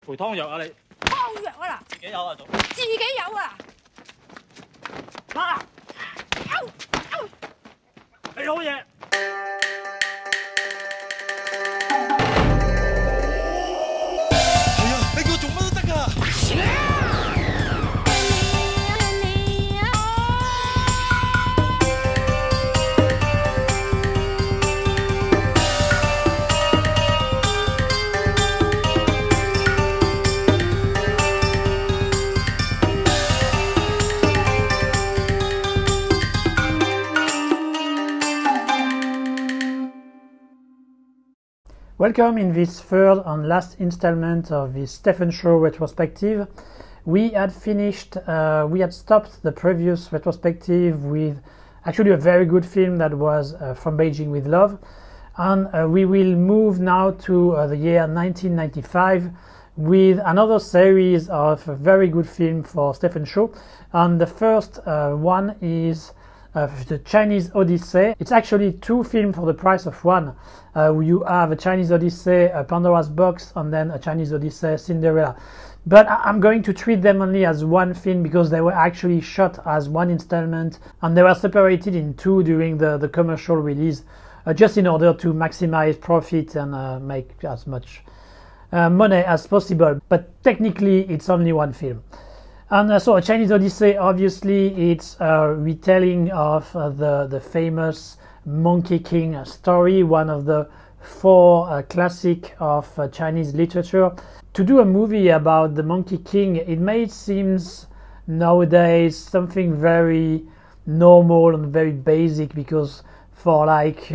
陪湯藥啊你？湯藥啊嗱，自己有啊仲？自己有啊！啊！你好嘢！係啊，你叫我做乜都得㗎。Welcome in this third and last installment of this Stephen Chow retrospective. We had stopped the previous retrospective with actually a very good film that was From Beijing with Love, and we will move now to the year 1995 with another series of a very good film for Stephen Chow. And the first one is the Chinese Odyssey. It's actually two films for the price of one. You have a Chinese Odyssey, Pandora's Box, and then a Chinese Odyssey, Cinderella. But I'm going to treat them only as one film because they were actually shot as one installment and they were separated in two during the commercial release, just in order to maximize profit and make as much money as possible. But technically it's only one film. And so a Chinese Odyssey, obviously it's a retelling of the famous Monkey King story, one of the four classic of Chinese literature. To do a movie about the Monkey King, it may seem nowadays something very normal and very basic, because for like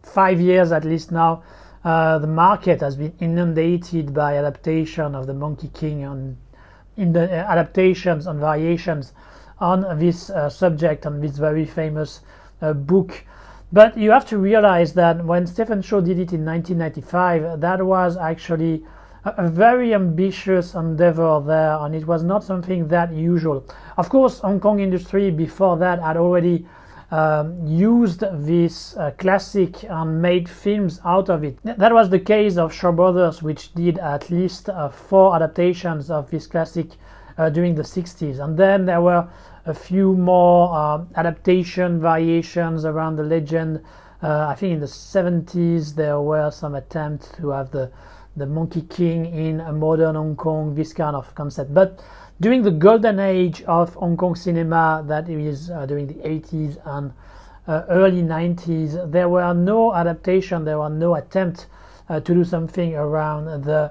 5 years at least now, the market has been inundated by adaptation of the Monkey King and in the adaptations and variations on this subject and this very famous book. But you have to realize that when Stephen Chow did it in 1995, that was actually a very ambitious endeavor there, and it was not something that usual. Of course, Hong Kong industry before that had already used this classic and made films out of it. That was the case of Shaw Brothers, which did at least 4 adaptations of this classic during the 60s. And then there were a few more adaptation variations around the legend. I think in the 70s there were some attempts to have the Monkey King in a modern Hong Kong, this kind of concept. But during the golden age of Hong Kong cinema, that is during the 80s and early 90s, there were no adaptation, there were no attempt to do something around the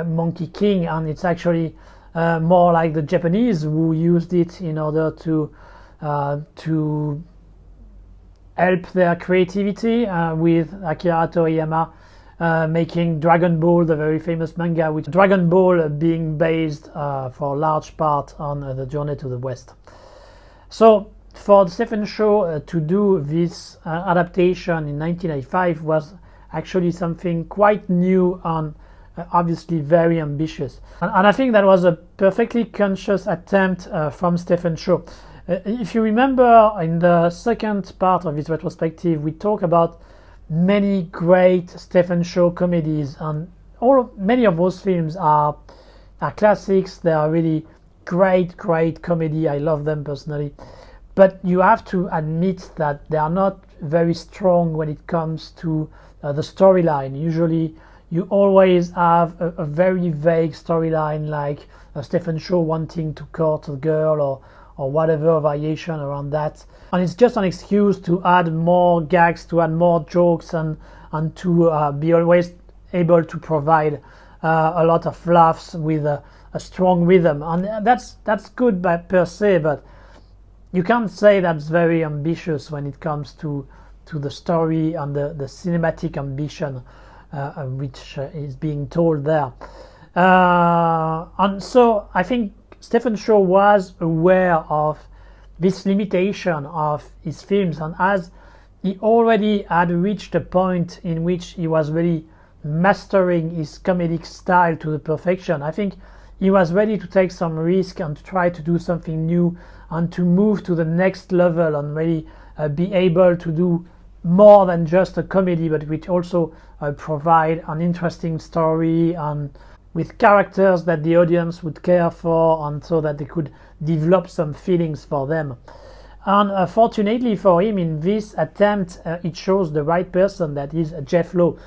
Monkey King, and it's actually more like the Japanese who used it in order to help their creativity with Akira Toriyama making Dragon Ball, the very famous manga, with Dragon Ball being based for a large part on the journey to the West. So for Stephen Chow to do this adaptation in 1995 was actually something quite new and obviously very ambitious. And I think that was a perfectly conscious attempt from Stephen Chow. If you remember, in the second part of this retrospective, we talk about many great Stephen Chow comedies, and many of those films are classics. They are really great comedy. I love them personally. But you have to admit that they are not very strong when it comes to the storyline. Usually you always have a very vague storyline, like Stephen Chow wanting to court a girl or whatever variation around that. And it's just an excuse to add more gags, to add more jokes, and to be always able to provide a lot of laughs with a strong rhythm. And that's good per se, but you can't say that's very ambitious when it comes to the story and the cinematic ambition which is being told there. And so I think Stephen Chow was aware of this limitation of his films, and as he already had reached a point in which he was really mastering his comedic style to the perfection, I think he was ready to take some risk and to try to do something new and to move to the next level and really be able to do more than just a comedy, but which also provide an interesting story and with characters that the audience would care for, and so that they could develop some feelings for them. And fortunately for him, in this attempt, it shows the right person, that is Jeff Lowe.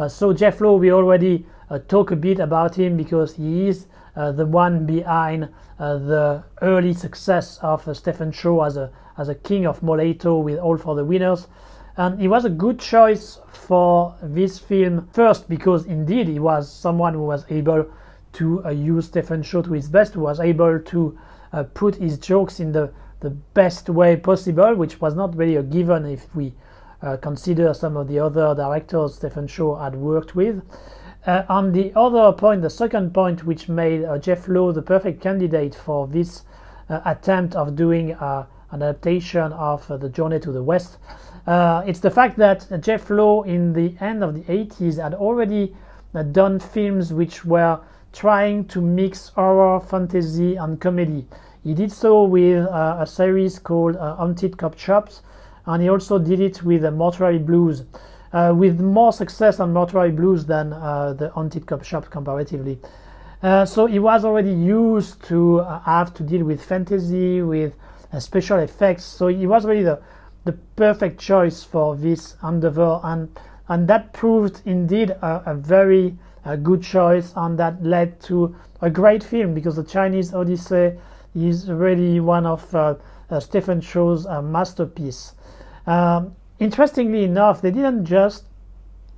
So Jeff Lowe, we already talk a bit about him because he is the one behind the early success of Stephen Chow as a king of Moleto with All for the Winners. And he was a good choice for this film, first because indeed he was someone who was able to use Stephen Chow to his best, who was able to put his jokes in the best way possible, which was not really a given if we consider some of the other directors Stephen Chow had worked with. On the other point, the second point which made Jeff Lowe the perfect candidate for this attempt of doing an adaptation of The Journey to the West, it's the fact that Jeff Lowe in the end of the 80s had already done films which were trying to mix horror, fantasy and comedy. He did so with a series called Haunted Cop Shops, and he also did it with Mortuary Blues, with more success on Mortuary Blues than the Haunted Cop Shops comparatively. So he was already used to have to deal with fantasy, with special effects, so he was really the perfect choice for this endeavor, and that proved indeed a very good choice, and that led to a great film, because The Chinese Odyssey is really one of Stephen Chow's masterpiece. Interestingly enough, they didn't just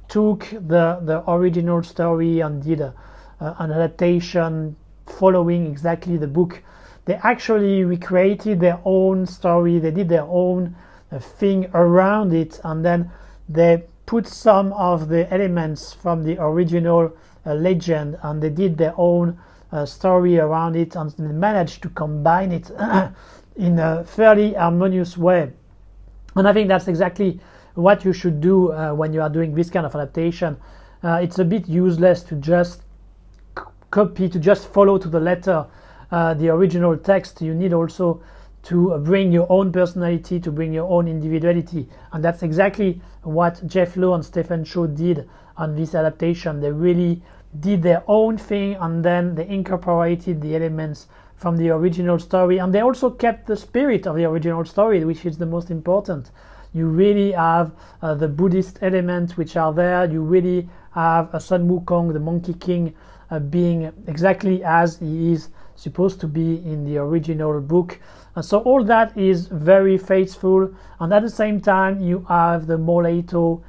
took the original story and did an adaptation following exactly the book. They actually recreated their own story, they did their own thing around it, and then they put some of the elements from the original legend, and they did their own story around it, and they managed to combine it in a fairly harmonious way. And I think that's exactly what you should do when you are doing this kind of adaptation. It's a bit useless to just copy, to just follow to the letter the original text. You need also to bring your own personality, to bring your own individuality, and that's exactly what Jeff Lowe and Stephen Chow did on this adaptation. They really did their own thing, and then they incorporated the elements from the original story, and they also kept the spirit of the original story, which is the most important. You really have the Buddhist elements which are there. You really have Sun Wukong, the Monkey King, being exactly as he is supposed to be in the original book. So all that is very faithful, and at the same time you have the Moleto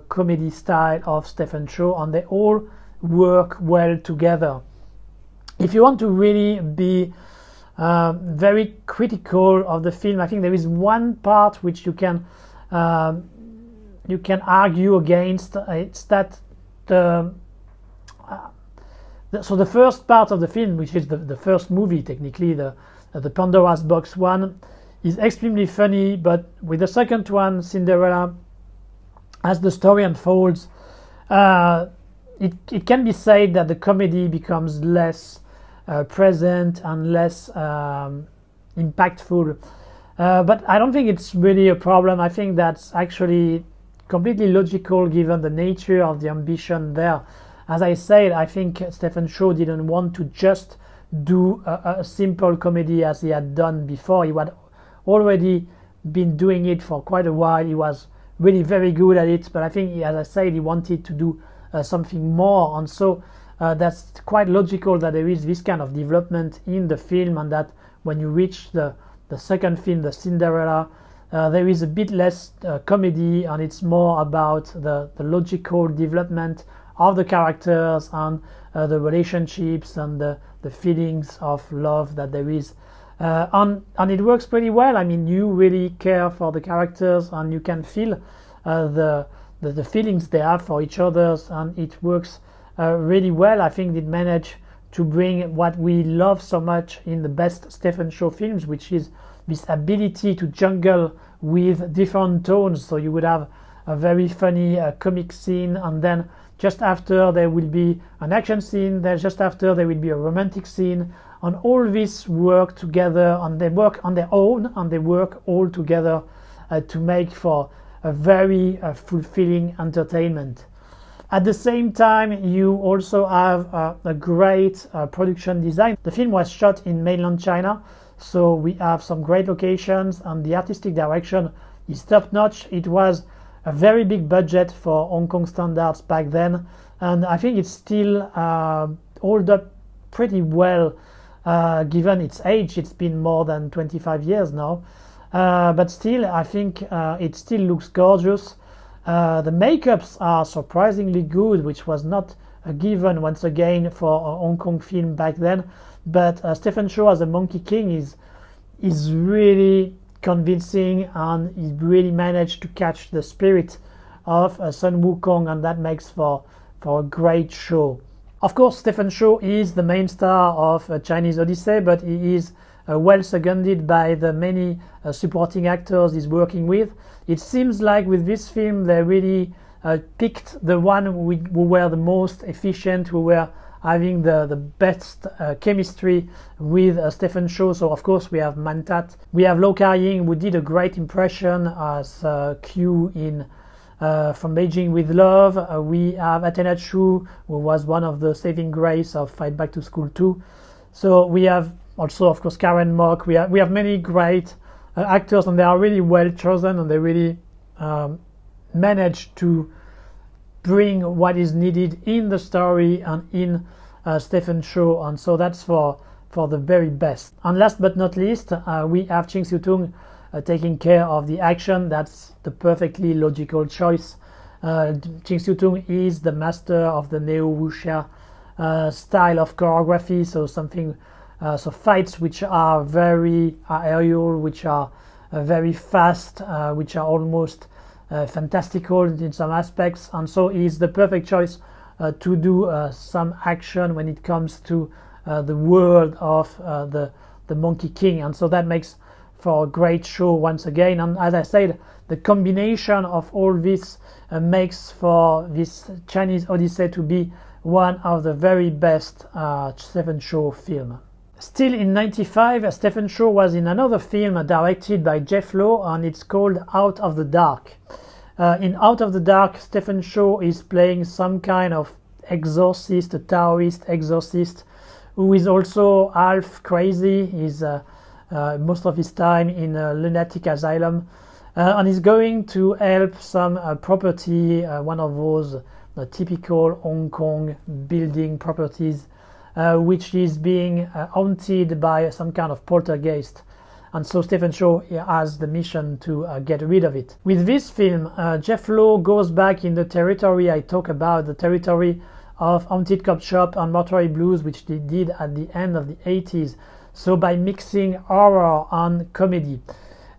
comedy style of Stephen Chow, and they all work well together. If you want to really be very critical of the film, I think there is one part which you can argue against. It's that so the first part of the film, which is the first movie, technically the Pandora's Box one, is extremely funny, but with the second one, Cinderella, as the story unfolds, it can be said that the comedy becomes less present and less impactful. But I don't think it's really a problem. I think that's actually completely logical given the nature of the ambition there. As I said, I think Stephen Chow didn't want to just do a simple comedy as he had done before. He had already been doing it for quite a while. He was really very good at it, but I think, as I said, he wanted to do something more, and so that's quite logical that there is this kind of development in the film, and that when you reach the second film, the Cinderella, there is a bit less comedy, and it's more about the logical development of the characters and the relationships and the feelings of love that there is. And it works pretty well. I mean, you really care for the characters, and you can feel the feelings they have for each other, and it works really well. I think it managed to bring what we love so much in the best Stephen Chow films, which is this ability to jungle with different tones. So you would have a very funny comic scene, and then just after there will be an action scene, then just after there will be a romantic scene, and all this work together, and they work on their own, and they work all together to make for a very fulfilling entertainment. At the same time, you also have a great production design. The film was shot in mainland China, so we have some great locations, and the artistic direction is top-notch. It was a very big budget for Hong Kong standards back then, and I think it's still hold up pretty well given its age. It's been more than 25 years now, but still I think it still looks gorgeous. The makeups are surprisingly good, which was not a given once again for a Hong Kong film back then, but Stephen Chow as a Monkey King is really convincing, and he really managed to catch the spirit of Sun Wukong, and that makes for a great show. Of course, Stephen Chow is the main star of Chinese Odyssey, but he is well seconded by the many supporting actors he's working with. It seems like with this film they really picked the one who were the most efficient, who were having the best chemistry with Stephen Chow. So of course we have Mantat, we have Lo Ka-ying, who did a great impression as Q in From Beijing with Love. We have Athena Chu, who was one of the saving grace of Fight Back to School 2. So we have also, of course, Karen Mok. We have many great actors, and they are really well chosen, and they really managed to bring what is needed in the story and in Stephen Chow, and so that's for the very best. And last but not least, we have Ching Siu-tung taking care of the action. That's the perfectly logical choice. Ching Siu-tung is the master of the neo-wuxia style of choreography, so so fights which are very aerial, which are very fast, which are almost fantastical in some aspects, and so is the perfect choice to do some action when it comes to the world of the Monkey King, and so that makes for a great show once again. And as I said, the combination of all this makes for this Chinese Odyssey to be one of the very best Stephen Chow film. Still in '95, Stephen Chow was in another film directed by Jeff Lowe, and it's called Out of the Dark. In Out of the Dark, Stephen Chow is playing some kind of exorcist, a Taoist exorcist, who is also half crazy. He's most of his time in a lunatic asylum, and he's going to help some property, one of those typical Hong Kong building properties, which is being haunted by some kind of poltergeist. And so Stephen Chow has the mission to get rid of it. With this film, Jeff Lowe goes back in the territory I talk about, the territory of Haunted Cop Shop and Mortuary Blues, which they did at the end of the 80s. So by mixing horror and comedy.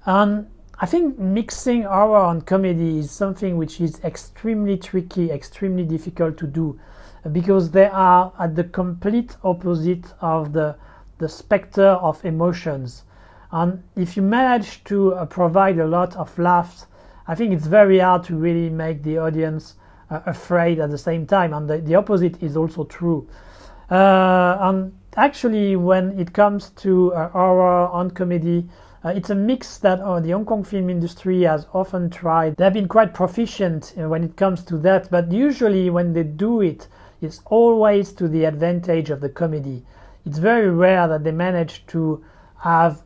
And I think mixing horror and comedy is something which is extremely tricky, extremely difficult to do, because they are at the complete opposite of the specter of emotions. And if you manage to provide a lot of laughs, I think it's very hard to really make the audience afraid at the same time. And the opposite is also true. And actually, when it comes to horror and comedy, it's a mix that the Hong Kong film industry has often tried. They've been quite proficient when it comes to that, but usually when they do it, it's always to the advantage of the comedy. It's very rare that they manage to have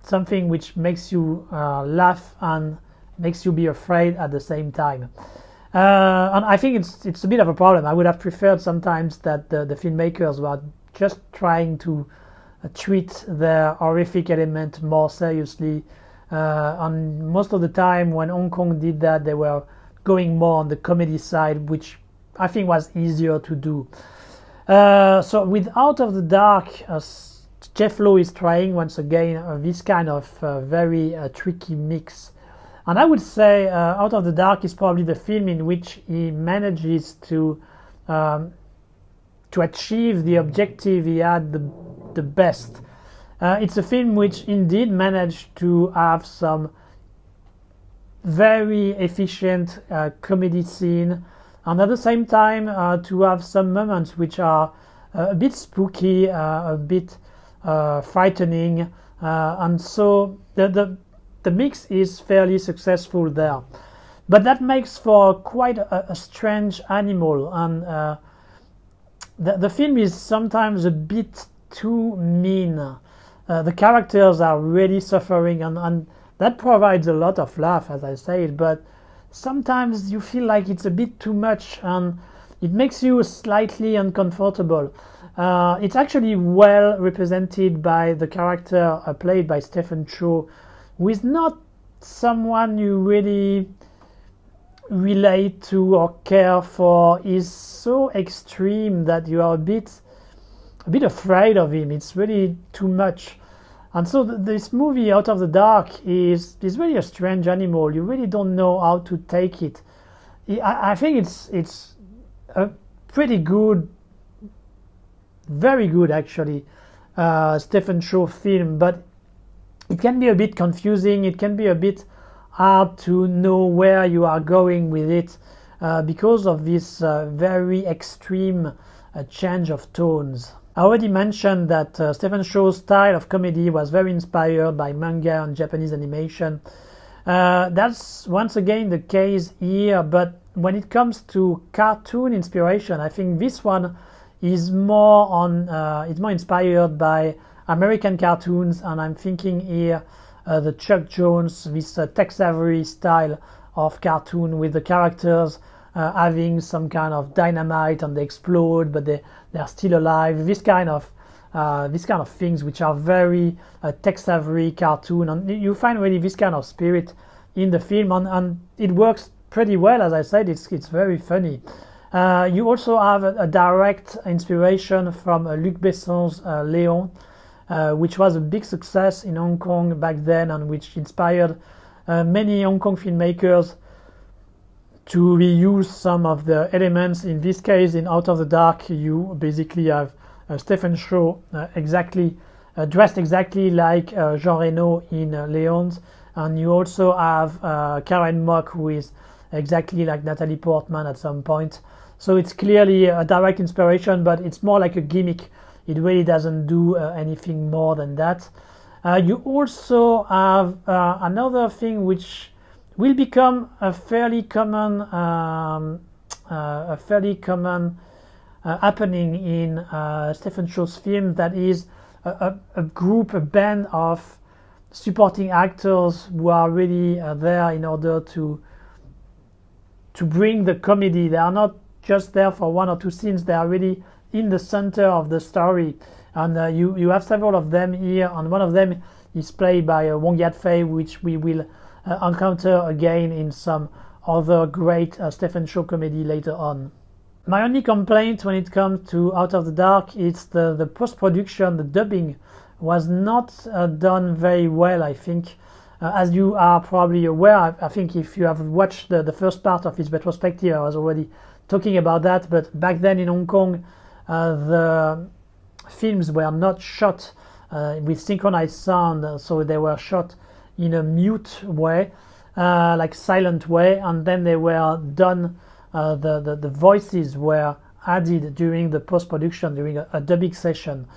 something which makes you laugh and makes you be afraid at the same time. And I think it's a bit of a problem. I would have preferred sometimes that the filmmakers were just trying to treat their horrific element more seriously. And most of the time when Hong Kong did that, they were going more on the comedy side, which I think was easier to do. So with Out of the Dark, Jeff Lowe is trying once again this kind of very tricky mix. And I would say Out of the Dark is probably the film in which he manages to achieve the objective he had the best. It's a film which indeed managed to have some very efficient comedy scene, and at the same time to have some moments which are a bit spooky, a bit frightening, and so the mix is fairly successful there. but that makes for quite a strange animal, and the film is sometimes a bit too mean. The characters are really suffering, and that provides a lot of laugh, as I said, but sometimes you feel like it's a bit too much, and it makes you slightly uncomfortable. It's actually well represented by the character played by Stephen Chow, who is not someone you really relate to or care for. Is so extreme that you are a bit afraid of him. It's really too much. And so this movie, Out of the Dark, is really a strange animal. You really don't know how to take it. I think it's a pretty good, very good actually, Stephen Chow film, but it can be a bit confusing. It can be a bit hard to know where you are going with it because of this very extreme change of tones. I already mentioned that Stephen Chow's style of comedy was very inspired by manga and Japanese animation. That's once again the case here, but when it comes to cartoon inspiration, I think this one is more inspired by American cartoons, and I'm thinking here the Chuck Jones, this Tex Avery style of cartoon with the characters having some kind of dynamite and they explode, but they are still alive. This kind of things which are very Tex Avery cartoon, and you find really this kind of spirit in the film, and it works pretty well. As I said, it's very funny. You also have a direct inspiration from Luc Besson's Léon, which was a big success in Hong Kong back then, and which inspired many Hong Kong filmmakers to reuse some of the elements. In this case, in Out of the Dark, you basically have Stephen Chow dressed exactly like Jean Reno in Léon's, and you also have Karen Mock, who is exactly like Natalie Portman at some point. So it's clearly a direct inspiration, but it's more like a gimmick. It really doesn't do anything more than that. You also have another thing which will become a fairly common happening in Stephen Chow's film. That is a band of supporting actors who are really there in order to bring the comedy. They are not just there for one or two scenes. They are really in the center of the story, and you have several of them here, and one of them is played by Wong Yat-fei, which we will encounter again in some other great Stephen Chow comedy later on. My only complaint when it comes to Out of the Dark is the post-production. The dubbing was not done very well, I think. As you are probably aware, I think if you have watched the first part of his retrospective, I was already talking about that, but back then in Hong Kong, the films were not shot with synchronized sound, so they were shot in a mute way, like silent way, and then they were done, the voices were added during the post-production, during a dubbing session.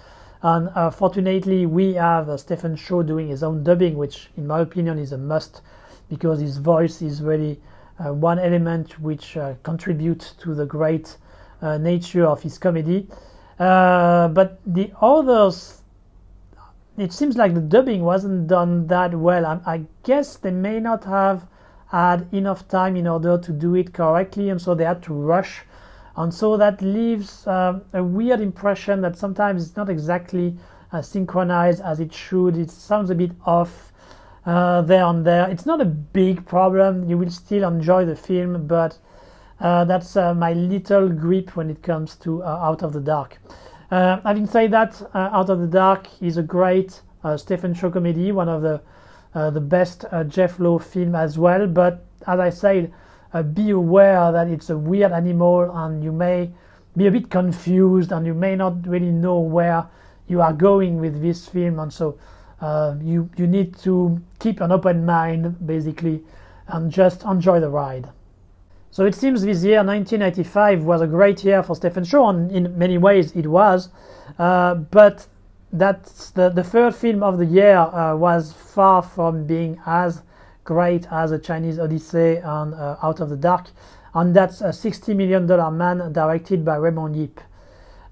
And fortunately we have Stephen Chow doing his own dubbing, which in my opinion is a must, because his voice is really one element which contributes to the great nature of his comedy. But the others, it seems like the dubbing wasn't done that well. I guess they may not have had enough time in order to do it correctly, and so they had to rush. And so that leaves a weird impression that sometimes it's not exactly synchronized as it should. It sounds a bit off there and there. It's not a big problem. You will still enjoy the film, but that's my little grip when it comes to Out of the Dark. Having said that, Out of the Dark is a great Stephen Chow comedy, one of the best Jeff Lowe film as well. But as I said, be aware that it's a weird animal, and you may be a bit confused, and you may not really know where you are going with this film, and so you need to keep an open mind basically and just enjoy the ride. So it seems this year, 1995, was a great year for Stephen Chow, and in many ways it was, but that's the third film of the year was far from being as great as a Chinese Odyssey and Out of the Dark, and that's a $60 million Man directed by Raymond Yip.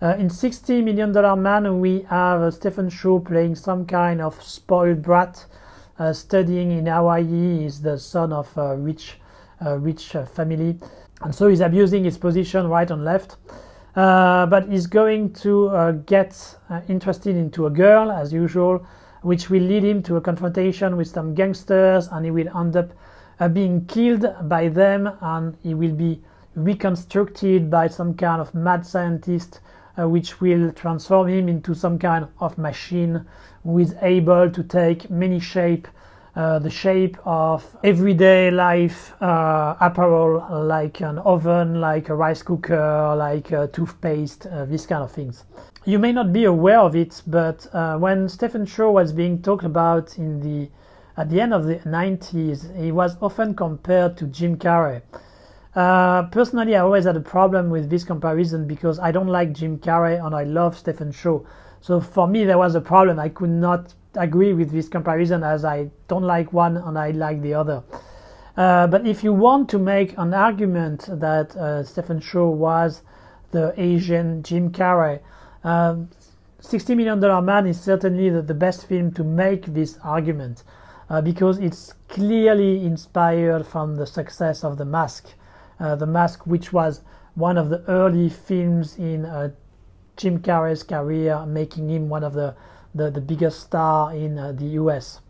In $60 million Man, we have Stephen Chow playing some kind of spoiled brat, studying in Hawaii. He's the son of a rich family, and so he's abusing his position right and left. But he's going to get interested into a girl, as usual, which will lead him to a confrontation with some gangsters, and he will end up being killed by them, and he will be reconstructed by some kind of mad scientist, which will transform him into some kind of machine who is able to take many shapes, the shape of everyday life apparel, like an oven, like a rice cooker, like a toothpaste, these kind of things. You may not be aware of it, but when Stephen Chow was being talked about at the end of the 90s, he was often compared to Jim Carrey. Personally, I always had a problem with this comparison because I don't like Jim Carrey and I love Stephen Chow. So for me, there was a problem. I could not agree with this comparison, as I don't like one and I like the other. But if you want to make an argument that Stephen Chow was the Asian Jim Carrey, $60 Million Man is certainly the best film to make this argument, because it's clearly inspired from the success of The Mask. The Mask, which was one of the early films in Jim Carrey's career, making him one of the biggest star in the US.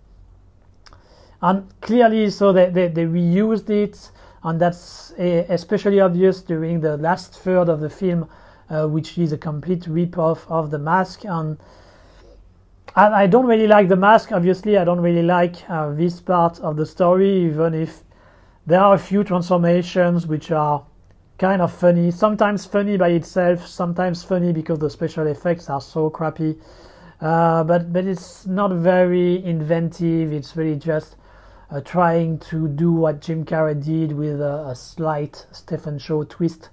And clearly, so they reused it, and that's especially obvious during the last third of the film, which is a complete rip-off of The Mask. And I don't really like The Mask. Obviously, I don't really like this part of the story, even if there are a few transformations which are kind of funny, sometimes funny by itself, sometimes funny because the special effects are so crappy. But it's not very inventive. It's really just trying to do what Jim Carrey did with a slight Stephen Chow twist.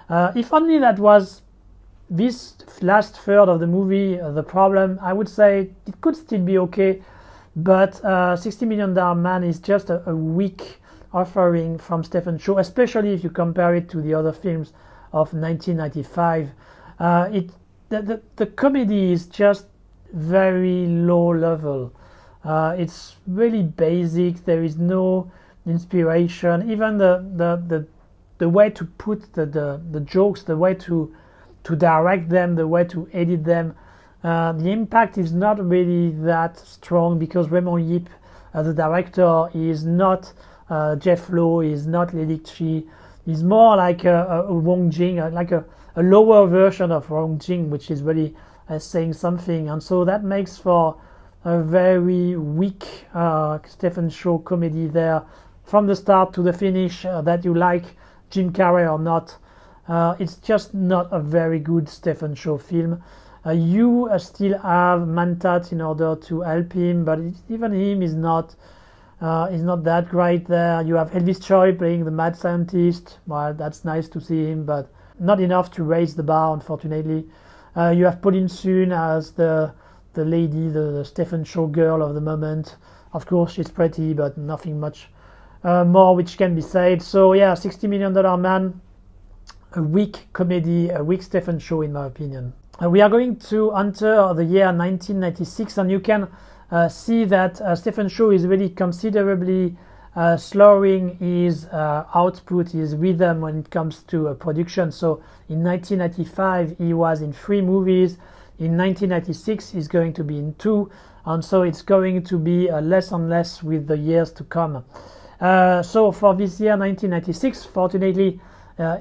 If only that was this last third of the movie the problem, I would say it could still be okay, but $60 Million Man is just a weak offering from Stephen Chow, especially if you compare it to the other films of 1995. The comedy is just very low level. It's really basic. There is no inspiration. Even the way to put the jokes, the way to direct them, the way to edit them, the impact is not really that strong, because Raymond Yip, the director, is not Jeff Lowe, is not Lily Chi. He's more like a Wong Jing, like a lower version of Wong Jing, which is really saying something. And so that makes for a very weak Stephen Chow comedy there, from the start to the finish. That you like Jim Carrey or not, it's just not a very good Stephen Chow film. You still have Mantat in order to help him, but even him is not that great there. You have Elvis Choi playing the mad scientist. Well, that's nice to see him, but not enough to raise the bar, unfortunately. You have Pauline Sun as the lady, the Stephen Chow girl of the moment. Of course, she's pretty, but nothing much more which can be said. So yeah, $60 Million Man, a weak comedy, a weak Stephen Chow in my opinion. We are going to enter the year 1996, and you can see that Stephen Chow is really considerably slowing his output, his rhythm when it comes to production. So in 1995 he was in 3 movies. In 1996 he's going to be in 2, and so it's going to be less and less with the years to come. So for this year 1996, fortunately,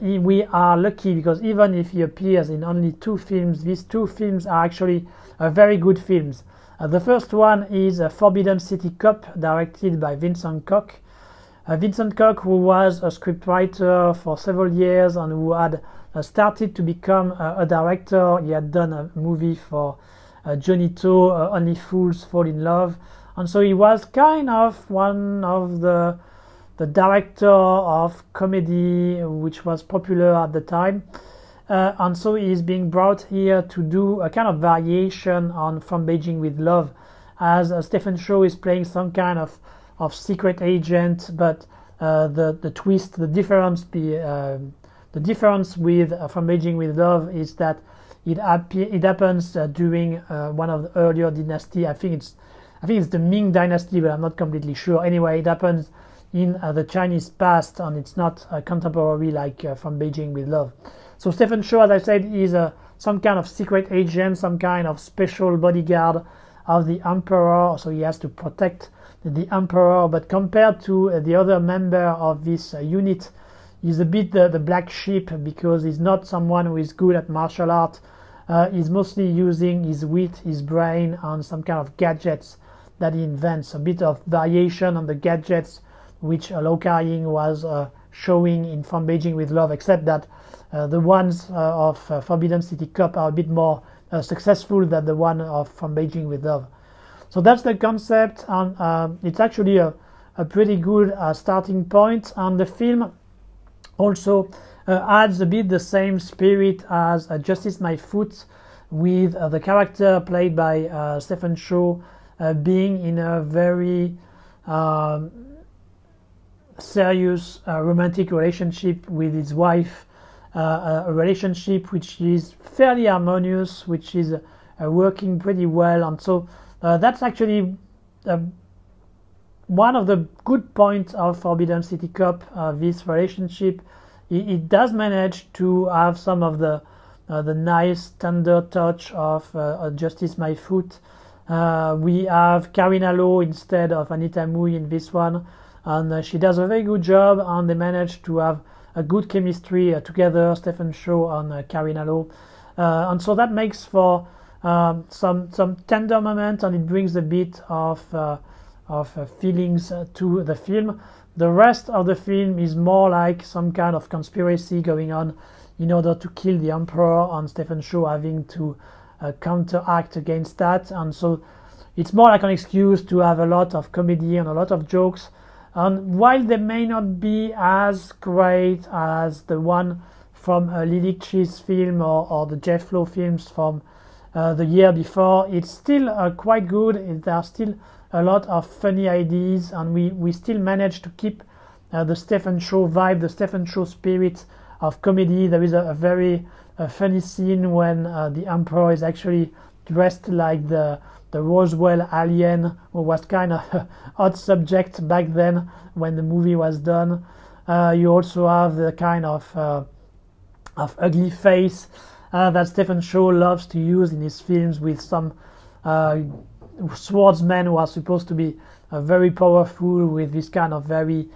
we are lucky, because even if he appears in only 2 films, these 2 films are actually very good films. The first one is Forbidden City Cop, directed by Vincent Koch. Vincent Koch, who was a scriptwriter for several years and who had started to become a director. He had done a movie for Johnny To, Only Fools Fall in Love, and so he was kind of one of the director of comedy which was popular at the time. And so he is being brought here to do a kind of variation on From Beijing with Love, as Stephen Chow is playing some kind of of secret agent, but the twist, the difference with From Beijing with Love is that it happens during one of the earlier dynasty. I think it's the Ming dynasty, but I'm not completely sure. Anyway, it happens in the Chinese past, and it's not contemporary like From Beijing with Love. So Stephen Chow, as I said, is some kind of secret agent, some kind of special bodyguard of the emperor, so he has to protect the emperor. But compared to the other member of this unit, he's a bit the black sheep, because he's not someone who is good at martial art. He's mostly using his wit, his brain, on some kind of gadgets that he invents. A bit of variation on the gadgets which Lau Kar-ying was showing in From Beijing with Love, except that the ones of Forbidden City Cop are a bit more successful than the one of From Beijing with Love. So that's the concept, and it's actually a pretty good starting point. And the film also adds a bit the same spirit as Justice My Foot, with the character played by Stephen Chow being in a very serious romantic relationship with his wife, a relationship which is fairly harmonious, which is working pretty well. And so that's actually one of the good points of Forbidden City Cop, this relationship. It does manage to have some of the nice tender touch of Justice My Foot. We have Karina Low instead of Anita Mui in this one, and she does a very good job, and they manage to have a good chemistry together, Stephen Chow and Karina Low, and so that makes for some tender moment, and it brings a bit of feelings to the film. The rest of the film is more like some kind of conspiracy going on in order to kill the emperor, and Stephen Chow having to counteract against that. And so it's more like an excuse to have a lot of comedy and a lot of jokes. And while they may not be as great as the one from Lily Chi's film or the Jeff Lowe films from the year before, it's still quite good. There are still a lot of funny ideas, and we still manage to keep the Stephen Chow vibe, the Stephen Chow spirit of comedy. There is a very funny scene when the emperor is actually dressed like the Roswell alien, who was kind of an odd subject back then when the movie was done. You also have the kind of ugly face that Stephen Chow loves to use in his films, with some swordsmen who are supposed to be very powerful, with this kind of very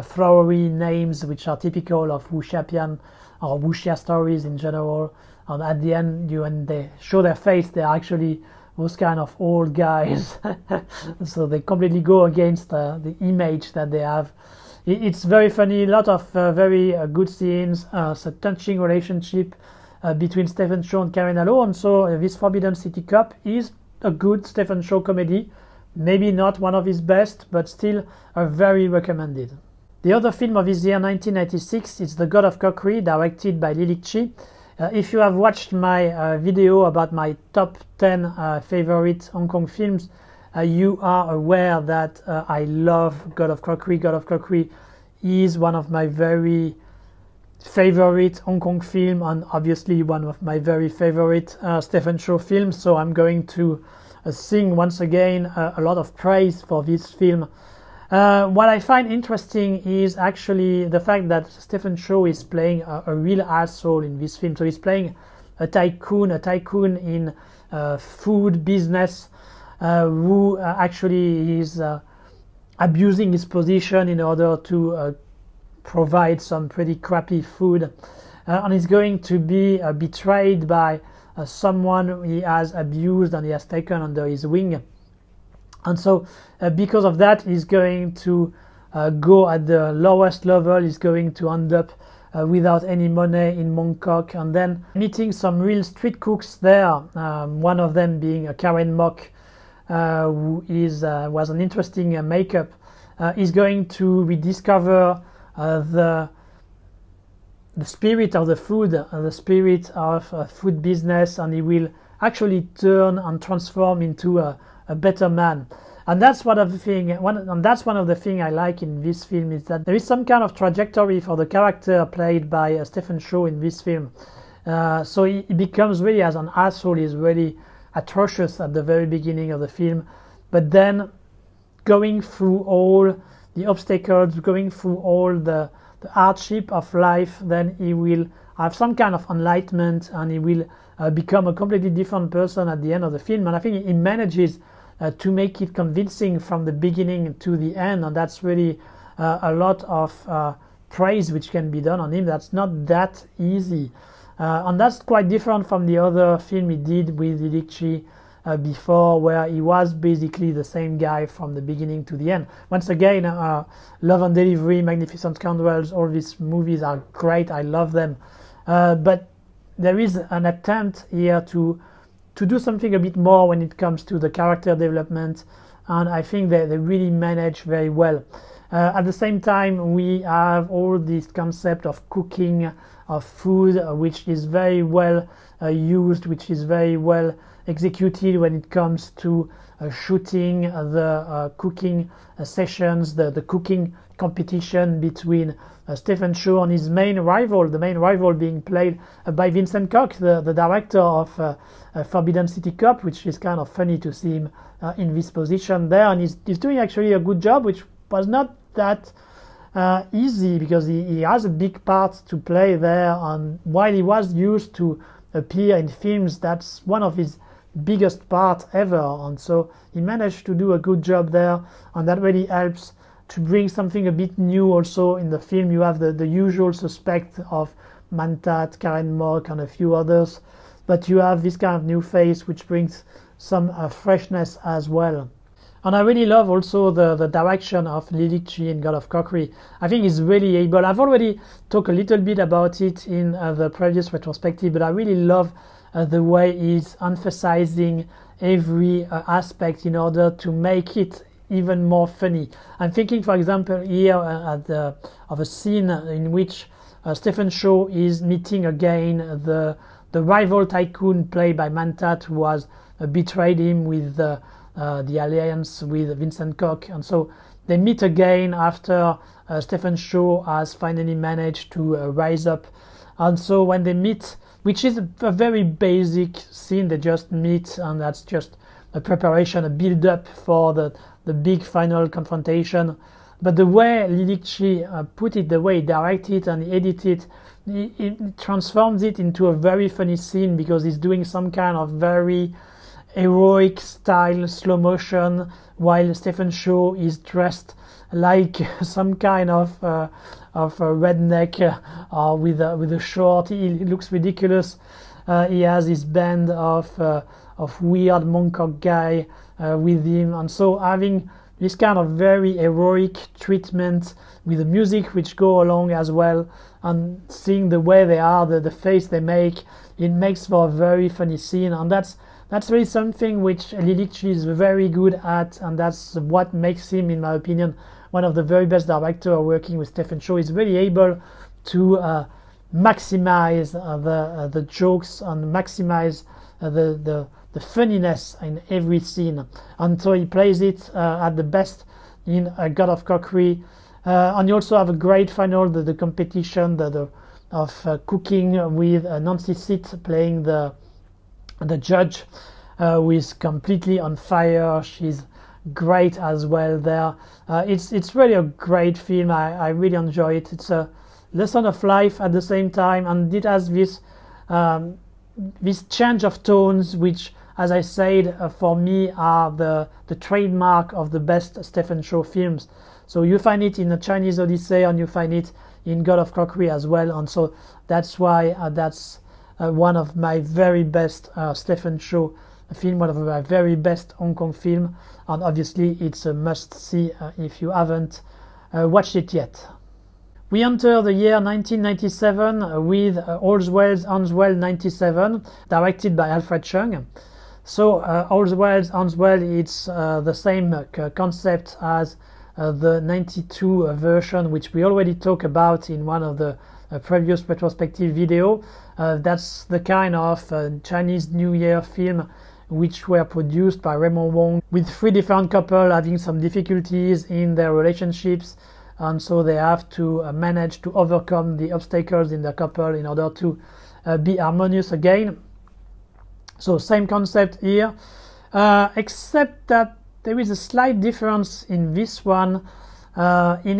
flowery names which are typical of wuxiapian or wuxia stories in general. And at the end, when they show their face, they're actually those kind of old guys. So they completely go against the image that they have. It's very funny, a lot of very good scenes, it's a touching relationship between Stephen Chow and Karina Low. And so this Forbidden City Cop is a good Stephen Chow comedy, maybe not one of his best, but still very recommended. The other film of his year, 1996, is The God of Cookery, directed by Lily Chi. If you have watched my video about my top 10 favorite Hong Kong films, you are aware that I love God of Cookery. God of Cookery is one of my very favorite Hong Kong film, and obviously one of my very favorite Stephen Chow films. So I'm going to sing once again a lot of praise for this film. What I find interesting is actually the fact that Stephen Chow is playing a real asshole in this film. So he's playing a tycoon in food business who actually is abusing his position in order to provide some pretty crappy food, and is going to be betrayed by someone he has abused and he has taken under his wing. And so because of that, he's going to go at the lowest level. He's going to end up without any money in Mongkok, and then meeting some real street cooks there, one of them being Karen Mok, who was an interesting makeup. Is going to rediscover the spirit of the food, the spirit of food business, and he will actually turn and transform into a better man. And that's one of the thing. That's one of the thing I like in this film is that there is some kind of trajectory for the character played by Stephen Chow in this film. So he becomes really as an asshole. He's really atrocious at the very beginning of the film, but then going through all the obstacles, going through all the hardship of life, then he will have some kind of enlightenment, and he will become a completely different person at the end of the film. And I think he manages to make it convincing from the beginning to the end, and that's really a lot of praise which can be done on him. That's not that easy, and that's quite different from the other film he did with Lilichi before, where he was basically the same guy from the beginning to the end. Once again, Love and Delivery, Magnificent Scoundrels, all these movies are great. I love them, but there is an attempt here to do something a bit more when it comes to the character development, and I think they really manage very well. At the same time, we have all this concept of cooking, of food, which is very well used, which is very well executed when it comes to shooting the cooking sessions, the cooking competition between Stephen Chow and his main rival, the main rival being played by Vincent Koch, the director of Forbidden City Cop, which is kind of funny to see him in this position there. And he's doing actually a good job, which was not that easy, because he has a big part to play there. And while he was used to appear in films, that's one of his biggest part ever, and so he managed to do a good job there, and that really helps to bring something a bit new also in the film. You have the usual suspect of Mantat, Karen Mock, and a few others, but you have this kind of new face which brings some freshness as well. And I really love also the direction of Lilichi in God of Cookery. I think he's really able. I've already talked a little bit about it in the previous retrospective, but I really love the way he's emphasizing every aspect in order to make it even more funny. I'm thinking, for example, here of a scene in which Stephen Chow is meeting again the rival tycoon played by Mantat, who has betrayed him with the alliance with Vincent Koch, and so they meet again after Stephen Chow has finally managed to rise up. And so when they meet, which is a very basic scene, they just meet, and that's just a preparation, a build-up for the big final confrontation. But the way Lilichi put it, the way he directed it and edited it, it transforms it into a very funny scene, because he's doing some kind of very heroic style slow motion, while Stephen Chow is dressed like some kind of a redneck with a short. He looks ridiculous. He has his band of weird Mongkok guy with him, and so having this kind of very heroic treatment with the music which go along as well, and seeing the way they are, the face they make, it makes for a very funny scene. And that's really something which Lilichi is very good at, and that's what makes him, in my opinion, one of the very best directors working with Stephen Chow. He's really able to maximize the jokes and maximize the funniness in every scene, and so he plays it at the best in God of Cookery. And you also have a great final, the competition of cooking with Nancy Sitt playing the judge, who is completely on fire. She's great as well there. It's really a great film. I really enjoy it. It's a lesson of life at the same time, and it has this change of tones, which, as I said, for me are the trademark of the best Stephen Chow films. So you find it in the Chinese Odyssey, and you find it in God of Cookery as well, and so that's why that's one of my very best Stephen Chow film, one of my very best Hong Kong film, and obviously it's a must-see if you haven't watched it yet. We enter the year 1997 with All's Well Ends Well 97, directed by Alfred Chung. So All's Well Ends Well, it's the same concept as the 92 version, which we already talked about in one of the previous retrospective video. That's the kind of Chinese New Year film which were produced by Raymond Wong, with 3 different couples having some difficulties in their relationships, and so they have to manage to overcome the obstacles in their couple in order to be harmonious again. So same concept here, except that there is a slight difference in this one. In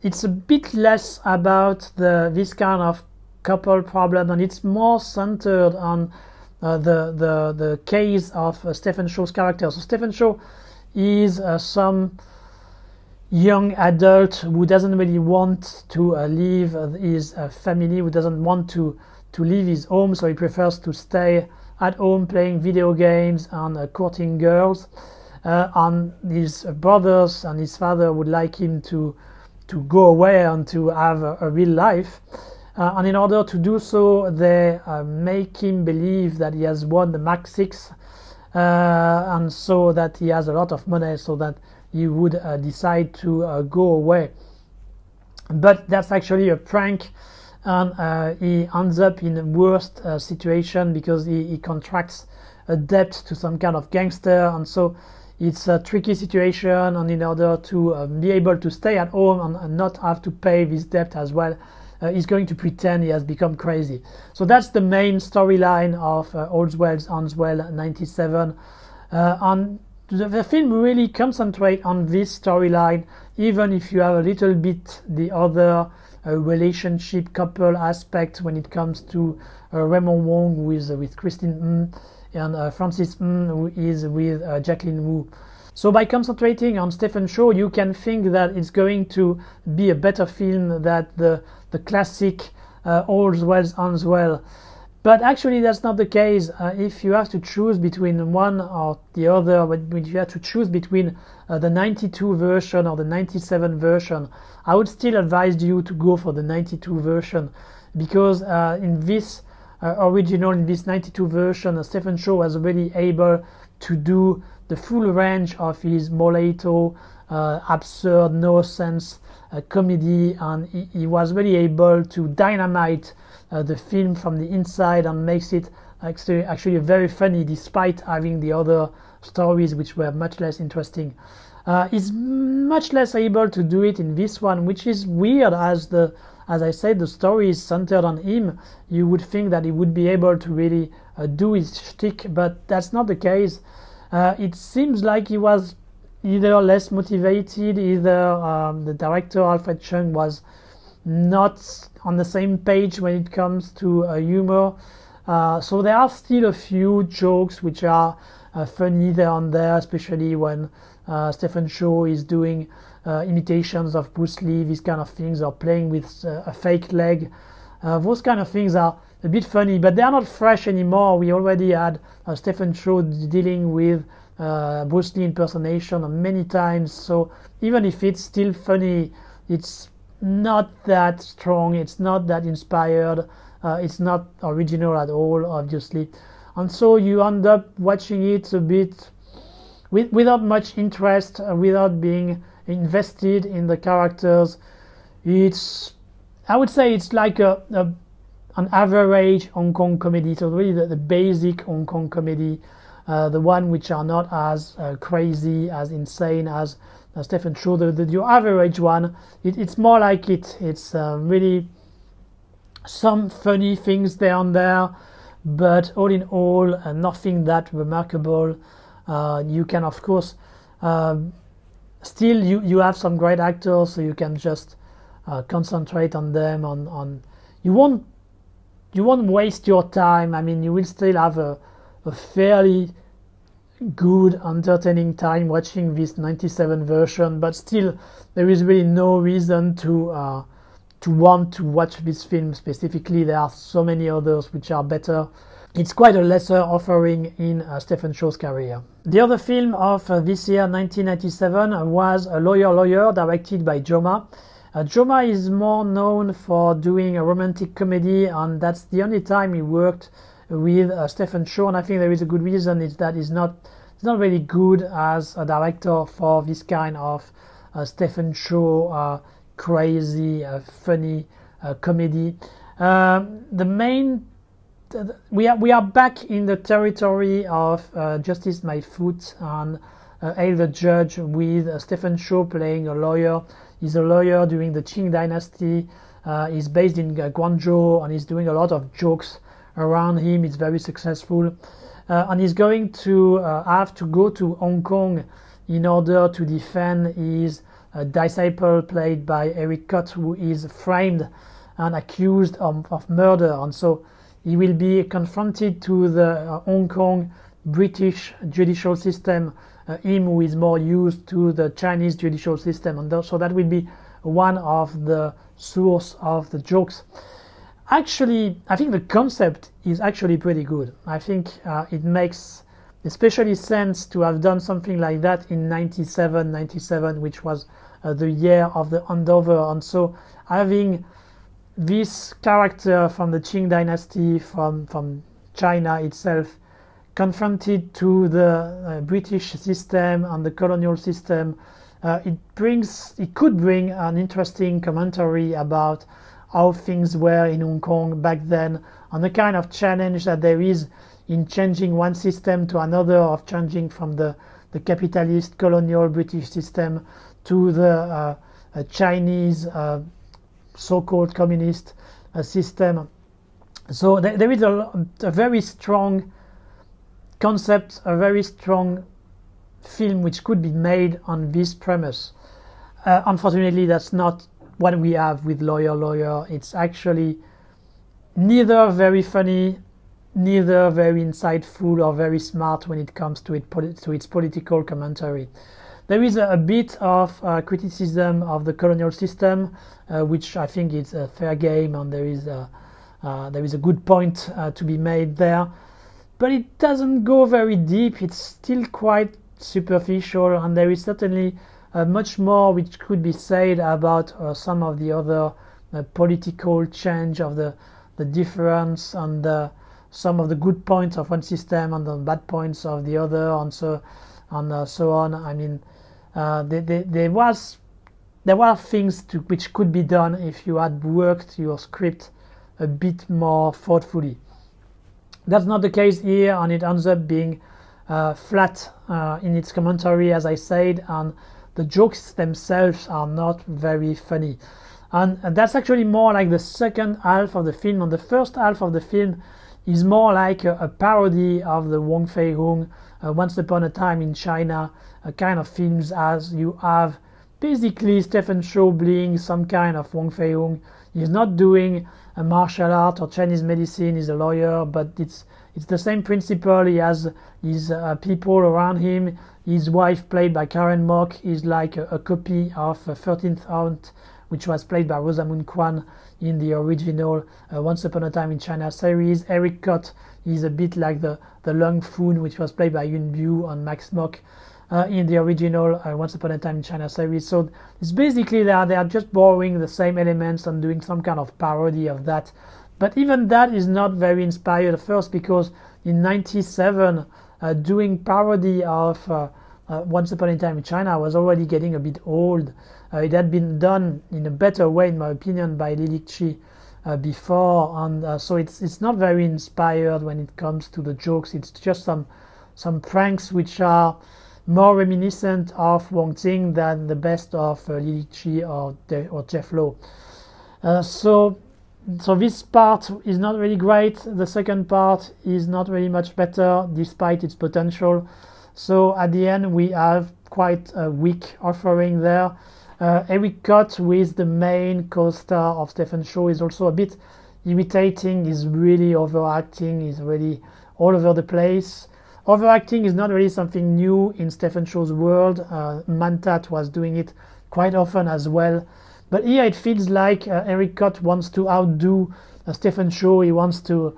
it's a bit less about this kind of couple problem, and it's more centered on the case of Stephen Chow's character. So Stephen Chow is some young adult who doesn't really want to leave his family, who doesn't want to leave his home, so he prefers to stay at home playing video games and courting girls. And his brothers and his father would like him to go away and to have a real life. And in order to do so, they make him believe that he has won the Max 6, and so that he has a lot of money, so that he would decide to go away. But that's actually a prank, and he ends up in the worst situation because he contracts a debt to some kind of gangster, and so it's a tricky situation. And in order to be able to stay at home and not have to pay this debt as well, he's going to pretend he has become crazy. So that's the main storyline of All's Well Ends Well 97. And the film really concentrates on this storyline, even if you have a little bit the other relationship couple aspect when it comes to Raymond Wong with Christine and Francis who is with Jacqueline Wu. So by concentrating on Stephen Chow, you can think that it's going to be a better film than the classic All's Well Ends Well. But actually that's not the case. If you have to choose between one or the other, when you have to choose between the 92 version or the 97 version, I would still advise you to go for the 92 version, because in this original, in this 92 version, Stephen Chow was really able to do the full range of his mulatto, absurd, no sense comedy, and he was really able to dynamite the film from the inside and makes it actually very funny, despite having the other stories which were much less interesting. He's much less able to do it in this one, which is weird, as I said, the story is centered on him. You would think that he would be able to really do his shtick, but that's not the case. It seems like he was either less motivated, either the director Alfred Chung was not on the same page when it comes to humor. So there are still a few jokes which are funny there and there, especially when Stephen Chow is doing imitations of Bruce Lee, these kind of things, or playing with a fake leg. Those kind of things are a bit funny, but they are not fresh anymore. We already had Stephen Chow dealing with Bruce Lee impersonation many times, so even if it's still funny, it's not that strong, it's not that inspired, it's not original at all, obviously. And so you end up watching it a bit without much interest, without being invested in the characters. I would say it's like an average Hong Kong comedy, so really the basic Hong Kong comedy, the one which are not as crazy, as insane as Stephen Chow. Your average one, it's more like it. It's really some funny things there and there, but all in all, nothing that remarkable. You can, of course, still you have some great actors, so you can just concentrate on them. On you won't waste your time. I mean, you will still have a fairly good, entertaining time watching this 97 version, but still there is really no reason to want to watch this film specifically. There are so many others which are better. It's quite a lesser offering in Stephen Chow's career. The other film of this year, 1997, was A Lawyer, directed by Joe Ma. Joe Ma is more known for doing a romantic comedy, and that's the only time he worked with Stephen Chow, and I think there is a good reason. It's that he's not really good as a director for this kind of Stephen Chow crazy funny comedy. The main we are back in the territory of Justice My Foot and Hail the Judge, with Stephen Chow playing a lawyer. He's a lawyer during the Qing Dynasty. He's based in Guangzhou, and he's doing a lot of jokes around him. He's very successful, and he's going to have to go to Hong Kong in order to defend his disciple, played by Eric Cott, who is framed and accused of murder. And so he will be confronted to the Hong Kong British judicial system, him who is more used to the Chinese judicial system, and so that will be one of the source of the jokes. Actually, I think the concept is actually pretty good. I think it makes especially sense to have done something like that in 97, which was the year of the handover. And so having this character from the Qing Dynasty, from China itself, confronted to the British system and the colonial system, it could bring an interesting commentary about how things were in Hong Kong back then, and the kind of challenge that there is in changing one system to another, of changing from the capitalist colonial British system to the Chinese so-called communist system. So there is a very strong concept, a very strong film which could be made on this premise. Unfortunately, that's not what we have with Lawyer. It's actually neither very funny, neither very insightful or very smart when it comes to its political commentary. There is a bit of criticism of the colonial system, which I think is a fair game, and there is a good point to be made there. But it doesn't go very deep. It's still quite superficial, and there is certainly much more which could be said about some of the other political change of the difference, and some of the good points of one system and the bad points of the other, and so on. I mean, there were things which could be done if you had worked your script a bit more thoughtfully. That's not the case here, and it ends up being flat in its commentary, as I said, and the jokes themselves are not very funny. And that's actually more like the second half of the film. And the first half of the film is more like a parody of the Wong Fei-hung Once Upon a Time in China kind of films, as you have basically Stephen Chow being some kind of Wong Fei-hung. He's not doing a martial art or Chinese medicine, he's a lawyer, but it's the same principle. He has his people around him. His wife, played by Karen Mok, is like a copy of 13th Aunt, which was played by Rosamund Kwan in the original Once Upon a Time in China series. Eric Cott is a bit like the Lung Foon, which was played by Yun Bu and Max Mok in the original Once Upon a Time in China series. So it's basically they are just borrowing the same elements and doing some kind of parody of that. But even that is not very inspired at first, because in 97, doing parody of Once Upon a Time in China was already getting a bit old. It had been done in a better way, in my opinion, by Li Chi before, and so it's not very inspired when it comes to the jokes. It's just some pranks which are more reminiscent of Wong Ting than the best of Li Chi or Jeff Lowe. So this part is not really great. The second part is not really much better, despite its potential. So at the end, we have quite a weak offering there. Eric Cott, who is the main co-star of Stephen Chow, is also a bit irritating. He's really overacting. He's really all over the place. Overacting is not really something new in Stephen Chow's world. Mantat was doing it quite often as well. But here it feels like Eric Cott wants to outdo Stephen Chow. He wants to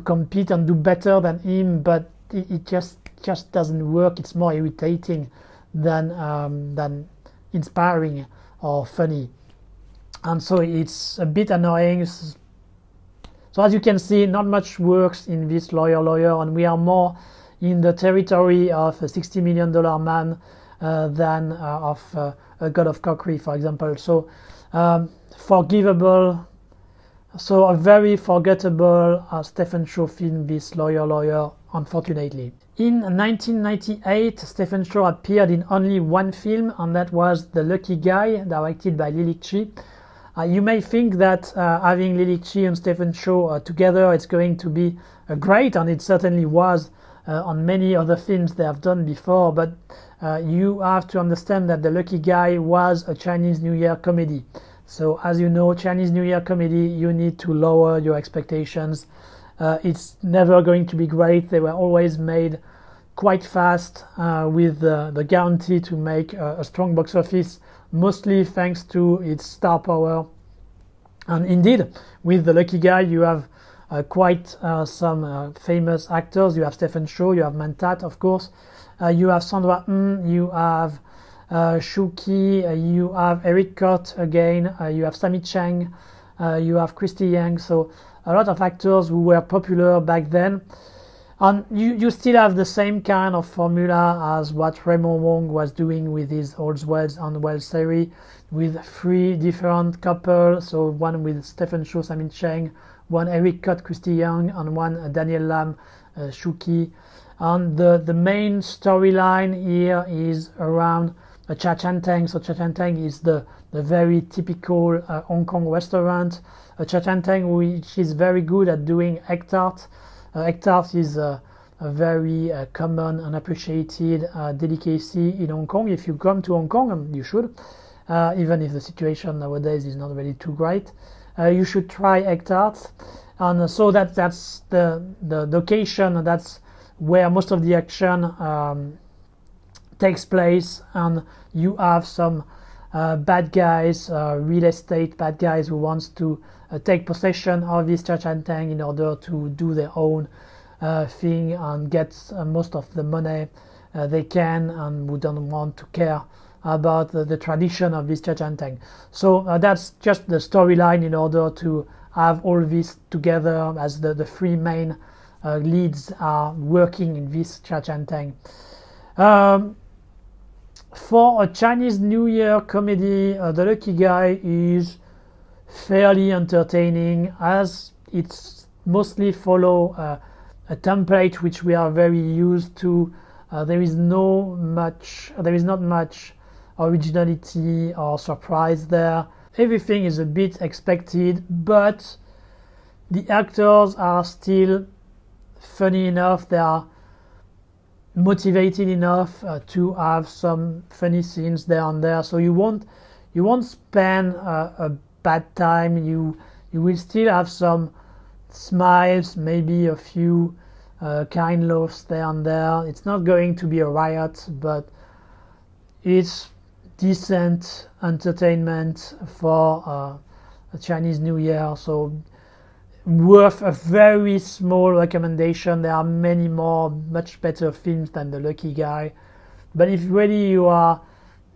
compete and do better than him, but it just doesn't work. It's more irritating than inspiring or funny, and so it's a bit annoying. So as you can see, not much works in this lawyer, and we are more in the territory of a $60 million man than of a God of Cookery, for example. So forgivable, So a very forgettable Stephen Chow film, this Lawyer, unfortunately. In 1998, Stephen Chow appeared in only one film, and that was The Lucky Guy, directed by Lily Chi. You may think that having Lily Chi and Stephen Chow together, it's going to be great, and it certainly was on many other films they have done before, but you have to understand that The Lucky Guy was a Chinese New Year comedy. So as you know, Chinese New Year comedy, you need to lower your expectations. It's never going to be great. They were always made quite fast with the guarantee to make a strong box office, mostly thanks to its star power. And indeed, with The Lucky Guy, you have quite some famous actors. You have Stephen Chow, you have Mantat, of course. You have Sandra you have Shuki, you have Eric Cott again, you have Sammy Cheng, you have Christy Yang. So a lot of actors who were popular back then. And you still have the same kind of formula as what Raymond Wong was doing with his All's Well and Well series, with 3 different couples. So one with Stephen Chow, Sammy Cheng, one Eric Cott, Christy Yang, and one Daniel Lam, Shuki. And the main storyline here is around Cha Chan Teng. So Cha Chan Teng is the very typical Hong Kong restaurant. Cha Chan Teng, which is very good at doing egg tart. Egg tart is a very common and appreciated delicacy in Hong Kong. If you come to Hong Kong, and you should, even if the situation nowadays is not really too great, you should try egg tarts. And so that's the location, and that's where most of the action takes place. And you have some bad guys, real estate bad guys, who wants to take possession of this Cha Chan Teng in order to do their own thing and get most of the money they can, and who don't want to care about the tradition of this Cha Chan Teng. So that's just the storyline in order to have all this together, as the 3 main leads are working in this Cha Chan Teng. For a Chinese New Year comedy, The Lucky Guy is fairly entertaining, as it's mostly follow a template which we are very used to. There is not much originality or surprise there. Everything is a bit expected, but the actors are still funny enough. They are motivated enough to have some funny scenes there and there. So you won't spend a bad time. You will still have some smiles, maybe a few kind laughs there and there. It's not going to be a riot, but it's decent entertainment for a Chinese New Year. So worth a very small recommendation. There are many more much better films than The Lucky Guy, but if really you are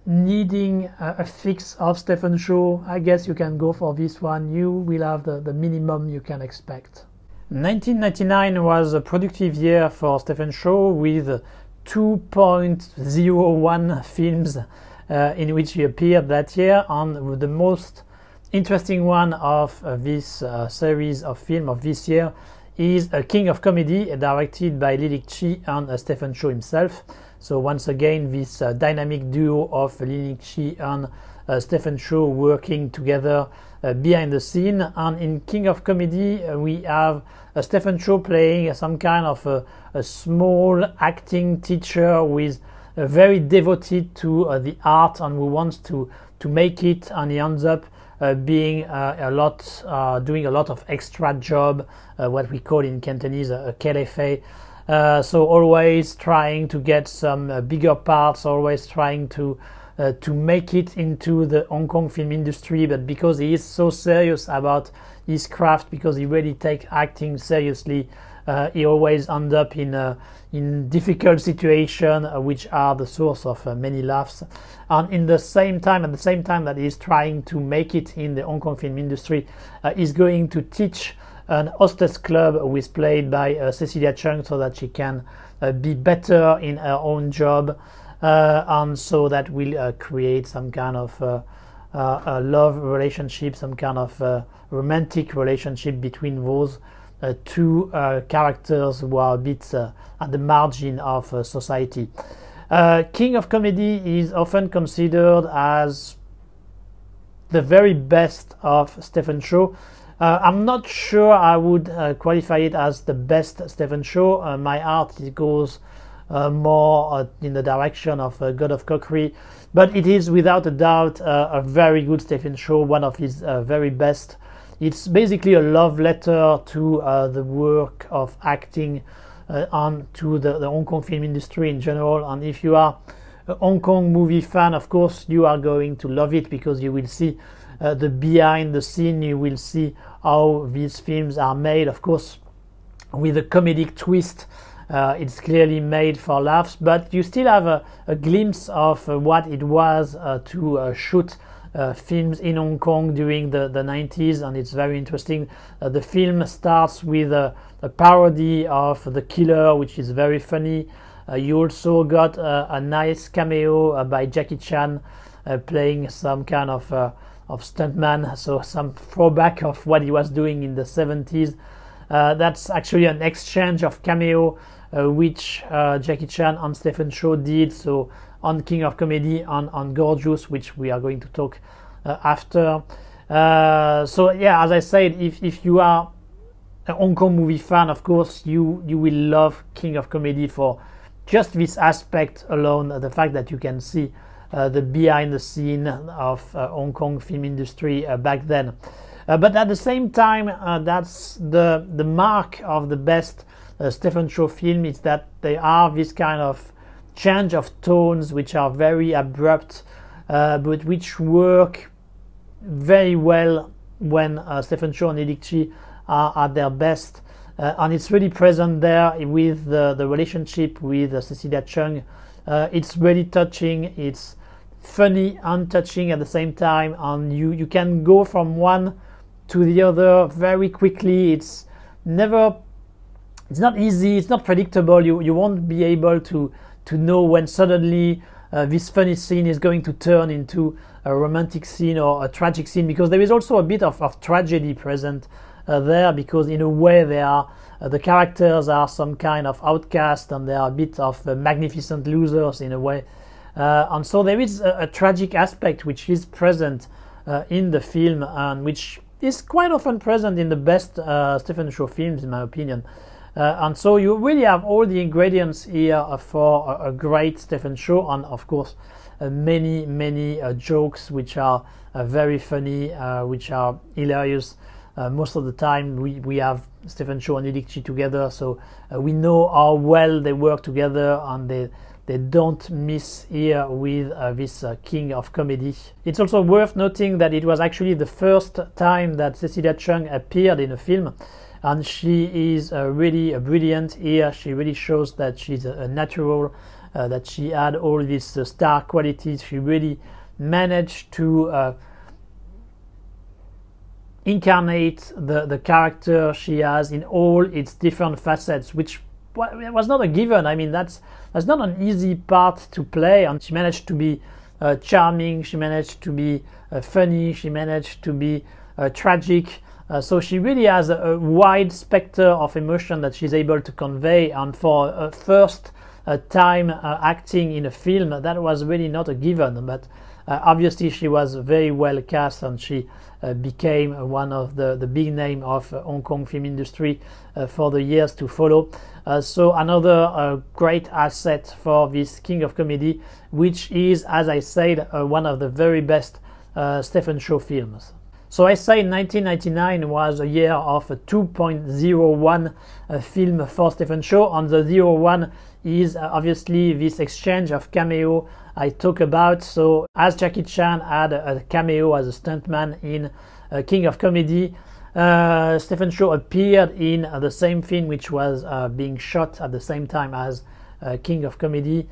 needing a fix of Stephen Chow, I guess you can go for this one. You will have the minimum you can expect. 1999 was a productive year for Stephen Chow, with 2.01 films in which he appeared that year, and the most interesting one of this series of film of this year is A King of Comedy, directed by Lily Chi and Stephen Chow himself. So once again, this dynamic duo of Lily Chi and Stephen Chow working together behind the scene. And in King of Comedy, we have Stephen Chow playing some kind of a small acting teacher who is very devoted to the art and who wants to make it, and he ends up doing a lot of extra job, what we call in Cantonese a kelefei. So always trying to get some bigger parts, always trying to make it into the Hong Kong film industry. But because he is so serious about his craft, because he really takes acting seriously, he always ends up in difficult situations, which are the source of many laughs. And at the same time that he's trying to make it in the Hong Kong film industry, he's going to teach an hostess club, who is played by Cecilia Chung, so that she can be better in her own job, and so that will create some kind of a love relationship, some kind of romantic relationship between those two characters who are a bit at the margin of society. King of Comedy is often considered as the very best of Stephen Chow. I'm not sure I would qualify it as the best Stephen Chow. My art goes more in the direction of God of Cookery, but it is without a doubt a very good Stephen Chow, one of his very best. It's basically a love letter to the work of acting and to the Hong Kong film industry in general. And if you are a Hong Kong movie fan, of course you are going to love it, because you will see the behind the scene, you will see how these films are made, of course with a comedic twist. It's clearly made for laughs, but you still have a glimpse of what it was to shoot films in Hong Kong during the 90s, and it's very interesting. The film starts with a parody of The Killer, which is very funny. You also got a nice cameo by Jackie Chan playing some kind of stuntman, so some throwback of what he was doing in the 70s. That's actually an exchange of cameo which Jackie Chan and Stephen Chow did, so on King of Comedy and on Gorgeous, which we are going to talk after. So yeah, as I said, if you are a Hong Kong movie fan, of course you will love King of Comedy for just this aspect alone, the fact that you can see the behind the scene of Hong Kong film industry back then. But at the same time, that's the mark of the best Stephen Chow film, is that they are this kind of change of tones which are very abrupt, but which work very well when Stephen Chow and Eric Chi are at their best. And it's really present there with the relationship with Cecilia Chung. It's really touching, it's funny and touching at the same time, and you can go from one to the other very quickly. It's not easy, it's not predictable. You won't be able to know when suddenly this funny scene is going to turn into a romantic scene or a tragic scene, because there is also a bit of tragedy present there, because in a way they are the characters are some kind of outcast, and they are a bit of magnificent losers in a way, and so there is a tragic aspect which is present in the film, and which is quite often present in the best Stephen Chow films, in my opinion. And so you really have all the ingredients here for a great Stephen Chow, and of course many jokes which are very funny, which are hilarious. Most of the time we have Stephen Chow and Eric Chi together, so we know how well they work together, and they don't miss here with this King of Comedy. It's also worth noting that it was actually the first time that Cecilia Chung appeared in a film, and she is really brilliant here. She really shows that she's a natural, that she had all these star qualities. She really managed to incarnate the character she has in all its different facets, which was not a given. I mean, that's not an easy part to play, and she managed to be charming, she managed to be funny, she managed to be tragic. So she really has a wide spectrum of emotion that she's able to convey, and for a first time acting in a film, that was really not a given. But obviously she was very well cast, and she became one of the big name of Hong Kong film industry for the years to follow. So another great asset for this King of Comedy, which is, as I said, one of the very best Stephen Chow films. So I say 1999 was a year of a 2.01 film for Stephen Chow, and the 01 is obviously this exchange of cameo I talk about. So as Jackie Chan had a cameo as a stuntman in King of Comedy, Stephen Chow appeared in the same film which was being shot at the same time as King of Comedy,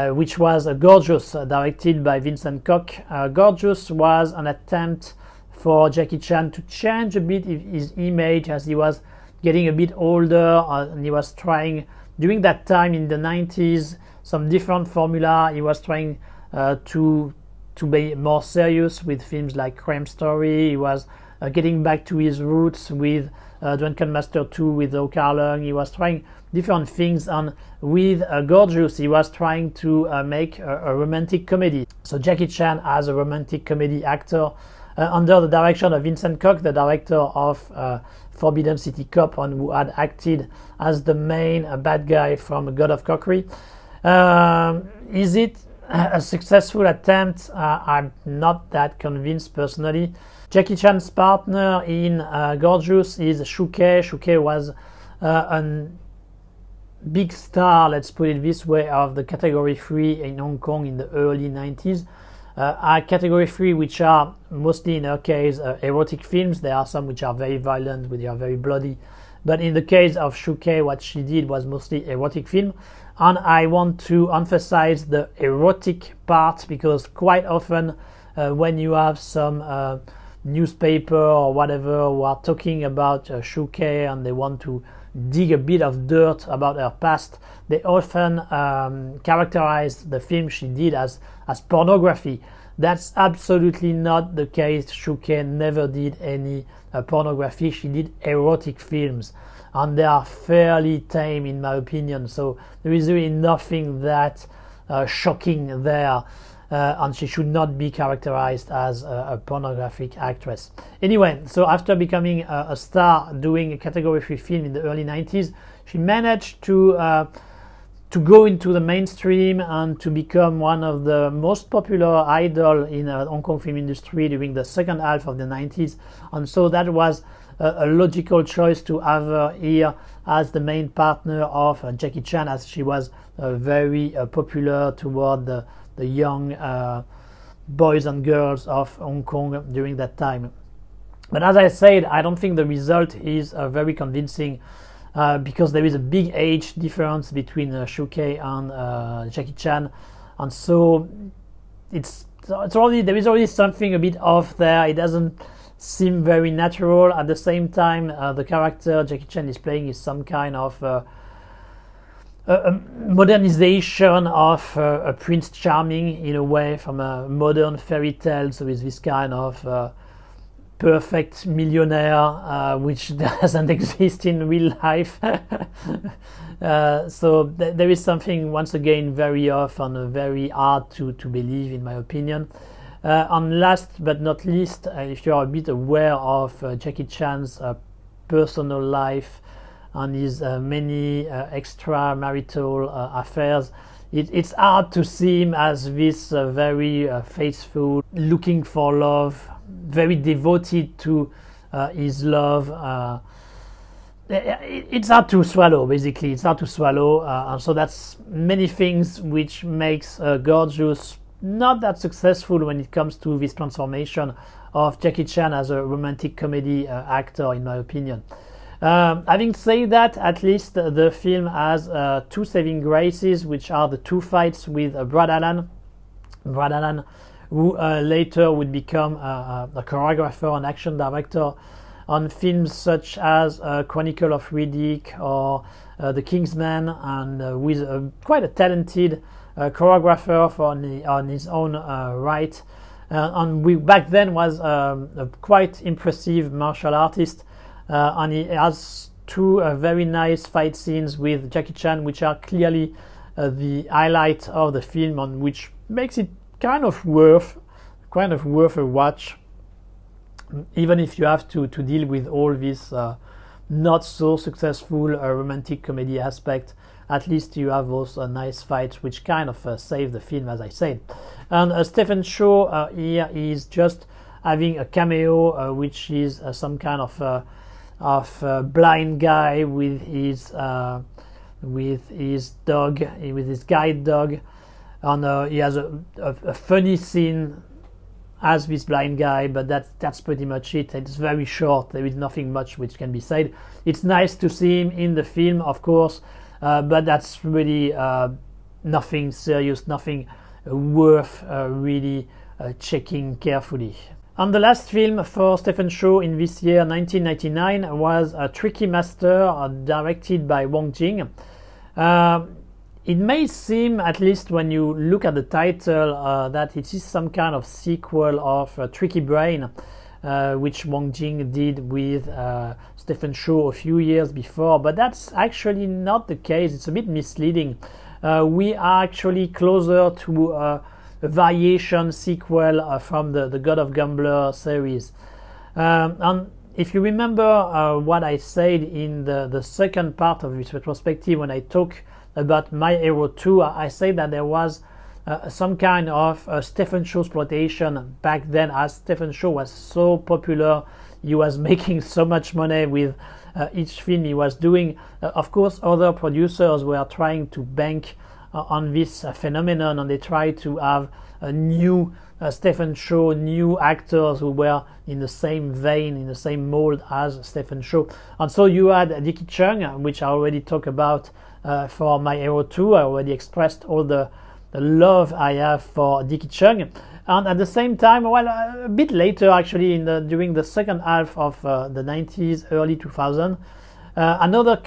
which was Gorgeous, directed by Vincent Koch. Gorgeous was an attempt for Jackie Chan to change a bit his image as he was getting a bit older, and he was trying, during that time in the 90s, some different formula. He was trying to to be more serious with films like Crime Story. He was getting back to his roots with Drunken Master 2 with O. Carlung. He was trying different things, and with Gorgeous he was trying to make a romantic comedy. So Jackie Chan as a romantic comedy actor under the direction of Vincent Koch, the director of Forbidden City Cop, and who had acted as the main bad guy from God of Cookery. Is it a successful attempt? I'm not that convinced personally. Jackie Chan's partner in Gorgeous is Shuke. Shuke was a big star, let's put it this way, of the Category 3 in Hong Kong in the early 90s. Category 3, which are mostly in her case erotic films. There are some which are very violent, which are very bloody, but in the case of Shuke, what she did was mostly erotic film. And I want to emphasize the erotic part, because quite often when you have some newspaper or whatever who are talking about Shuke and they want to dig a bit of dirt about her past, they often characterize the film she did as pornography. That's absolutely not the case. Shuke never did any pornography. She did erotic films, and they are fairly tame in my opinion, so there is really nothing that shocking there, and she should not be characterized as a pornographic actress. Anyway, so after becoming a star doing a Category 3 film in the early 90s, she managed to go into the mainstream and to become one of the most popular idol in the Hong Kong film industry during the second half of the 90s, and so that was a logical choice to have her here as the main partner of Jackie Chan, as she was very popular toward the young boys and girls of Hong Kong during that time. But as I said, I don't think the result is very convincing, because there is a big age difference between Shuke and Jackie Chan, and so there is already something a bit off there. It doesn't seem very natural. At the same time, the character Jackie Chan is playing is some kind of a modernization of a Prince Charming in a way, from a modern fairy tale. So it's this kind of perfect millionaire which doesn't exist in real life. So there is something once again very off and very hard to believe, in my opinion. And last but not least, if you are a bit aware of Jackie Chan's personal life and his many extramarital affairs, it's hard to see him as this very faithful, looking for love, very devoted to his love. It's hard to swallow, basically. It's hard to swallow, and so that's many things which makes Gorgeous not that successful when it comes to this transformation of Jackie Chan as a romantic comedy actor, in my opinion. Having said that, at least the film has two saving graces, which are the two fights with Brad Allan, who later would become a choreographer and action director on films such as Chronicle of Riddick or The Kingsman, and with quite a talented choreographer on his own right. And back then was a quite impressive martial artist, and he has two very nice fight scenes with Jackie Chan, which are clearly the highlight of the film, and which makes it kind of worth a watch, even if you have to deal with all this not so successful romantic comedy aspect. At least you have those nice fights which kind of save the film, as I said. And Stephen Chow here is just having a cameo, which is some kind of blind guy with his dog, with his guide dog, and he has a funny scene as this blind guy, but that's pretty much it. It's very short. There is nothing much which can be said. It's nice to see him in the film, of course, but that's really nothing serious, nothing worth really checking carefully. And the last film for Stephen Chow in this year, 1999, was Tricky Master, directed by Wong Jing. it may seem, at least when you look at the title, that it is some kind of sequel of Tricky Brain, which Wong Jing did with Stephen Chow a few years before, but that's actually not the case. It's a bit misleading. We are actually closer to a variation sequel from the God of Gambler series. And if you remember what I said in the second part of this retrospective, when I talk about My Hero 2, I said that there was some kind of Stephen Chow exploitation back then, as Stephen Chow was so popular. He was making so much money with each film he was doing. Of course, other producers were trying to bank on this phenomenon, and they tried to have a new Stephen Chow, new actors who were in the same vein, in the same mold as Stephen Chow. And so you had Dickie Chung, which I already talked about for My Hero 2. I already expressed all the love I have for Dickie Chung. And at the same time, well, a bit later actually, during the second half of the 90s, early 2000, another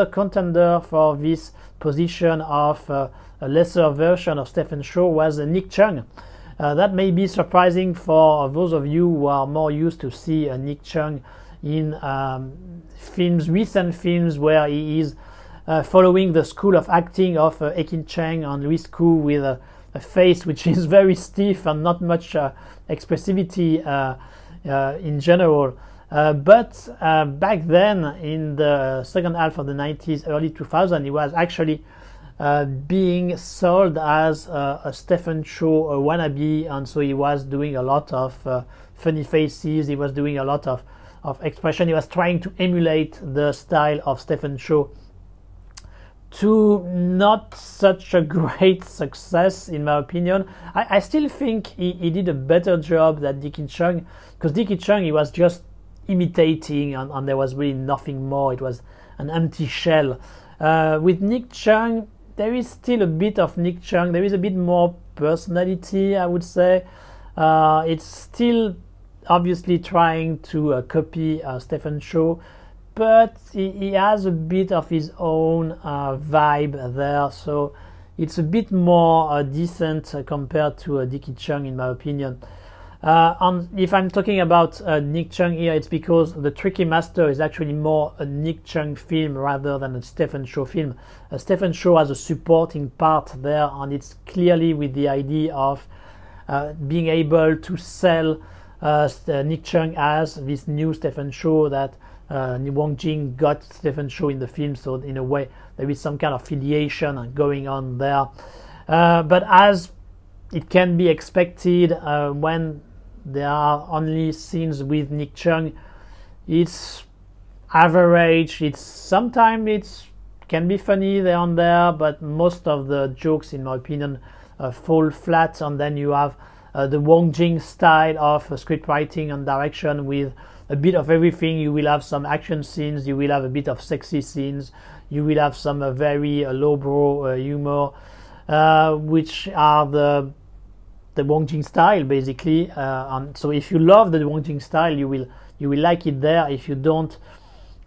contender for this position of a lesser version of Stephen Chow was Nick Chung. That may be surprising for those of you who are more used to see Nick Chung in recent films where he is following the school of acting of Ekin Cheng and Louis Koo, with a face which is very stiff and not much expressivity in general. But back then, in the second half of the 90s, early 2000, he was actually being sold as a Stephen Chow wannabe, and so he was doing a lot of funny faces, he was doing a lot of expression, he was trying to emulate the style of Stephen Chow, to not such a great success, in my opinion. I still think he did a better job than Dickie Chung, because Dickie Chung, he was just imitating, and there was really nothing more. It was an empty shell. With Nick Chung, there is still a bit of Nick Chung. There is a bit more personality, I would say. It's still obviously trying to copy Stephen Chow, but he has a bit of his own vibe there, so it's a bit more decent compared to Dickie Chung, in my opinion. And if I'm talking about Nick Chung here, it's because The Tricky Master is actually more a Nick Chung film rather than a Stephen Chow film. Stephen Chow has a supporting part there, and it's clearly with the idea of being able to sell Nick Chung as this new Stephen Chow, that Wong Jing got Stephen Chow in the film, so in a way there is some kind of affiliation going on there. But as it can be expected, when there are only scenes with Nick Chung, it's average. Sometimes it can be funny there and there, but most of the jokes, in my opinion, fall flat. And then you have the Wong Jing style of script writing and direction with a bit of everything. You will have some action scenes, you will have a bit of sexy scenes, you will have some very lowbrow humor, which are the Wong Jing style, basically. And so if you love the Wong Jing style, you will like it there. If you don't,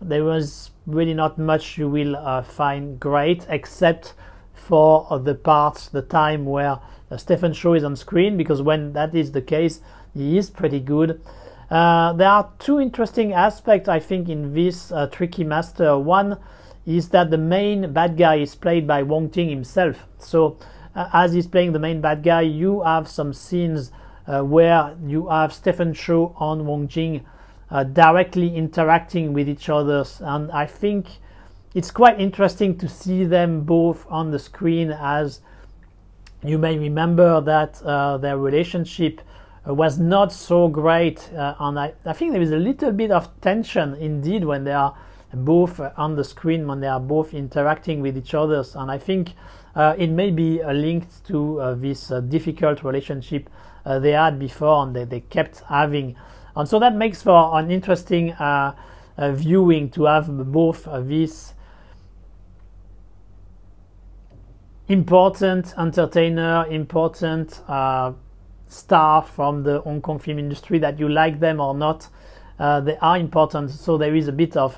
there was really not much you will find great, except for the time where Stephen Chow is on screen, because when that is the case, he is pretty good. There are two interesting aspects, I think, in this Tricky Master. One is that the main bad guy is played by Wong Jing himself. So as he's playing the main bad guy, you have some scenes where you have Stephen Chow and Wong Jing directly interacting with each other, and I think it's quite interesting to see them both on the screen, as you may remember that their relationship was not so great, and I think there is a little bit of tension indeed when they are both on the screen, when they are both interacting with each other, and I think it may be linked to this difficult relationship they had before, and they kept having, and so that makes for an interesting viewing, to have both this important entertainer, important star from the Hong Kong film industry, that you like them or not, they are important. So there is a bit of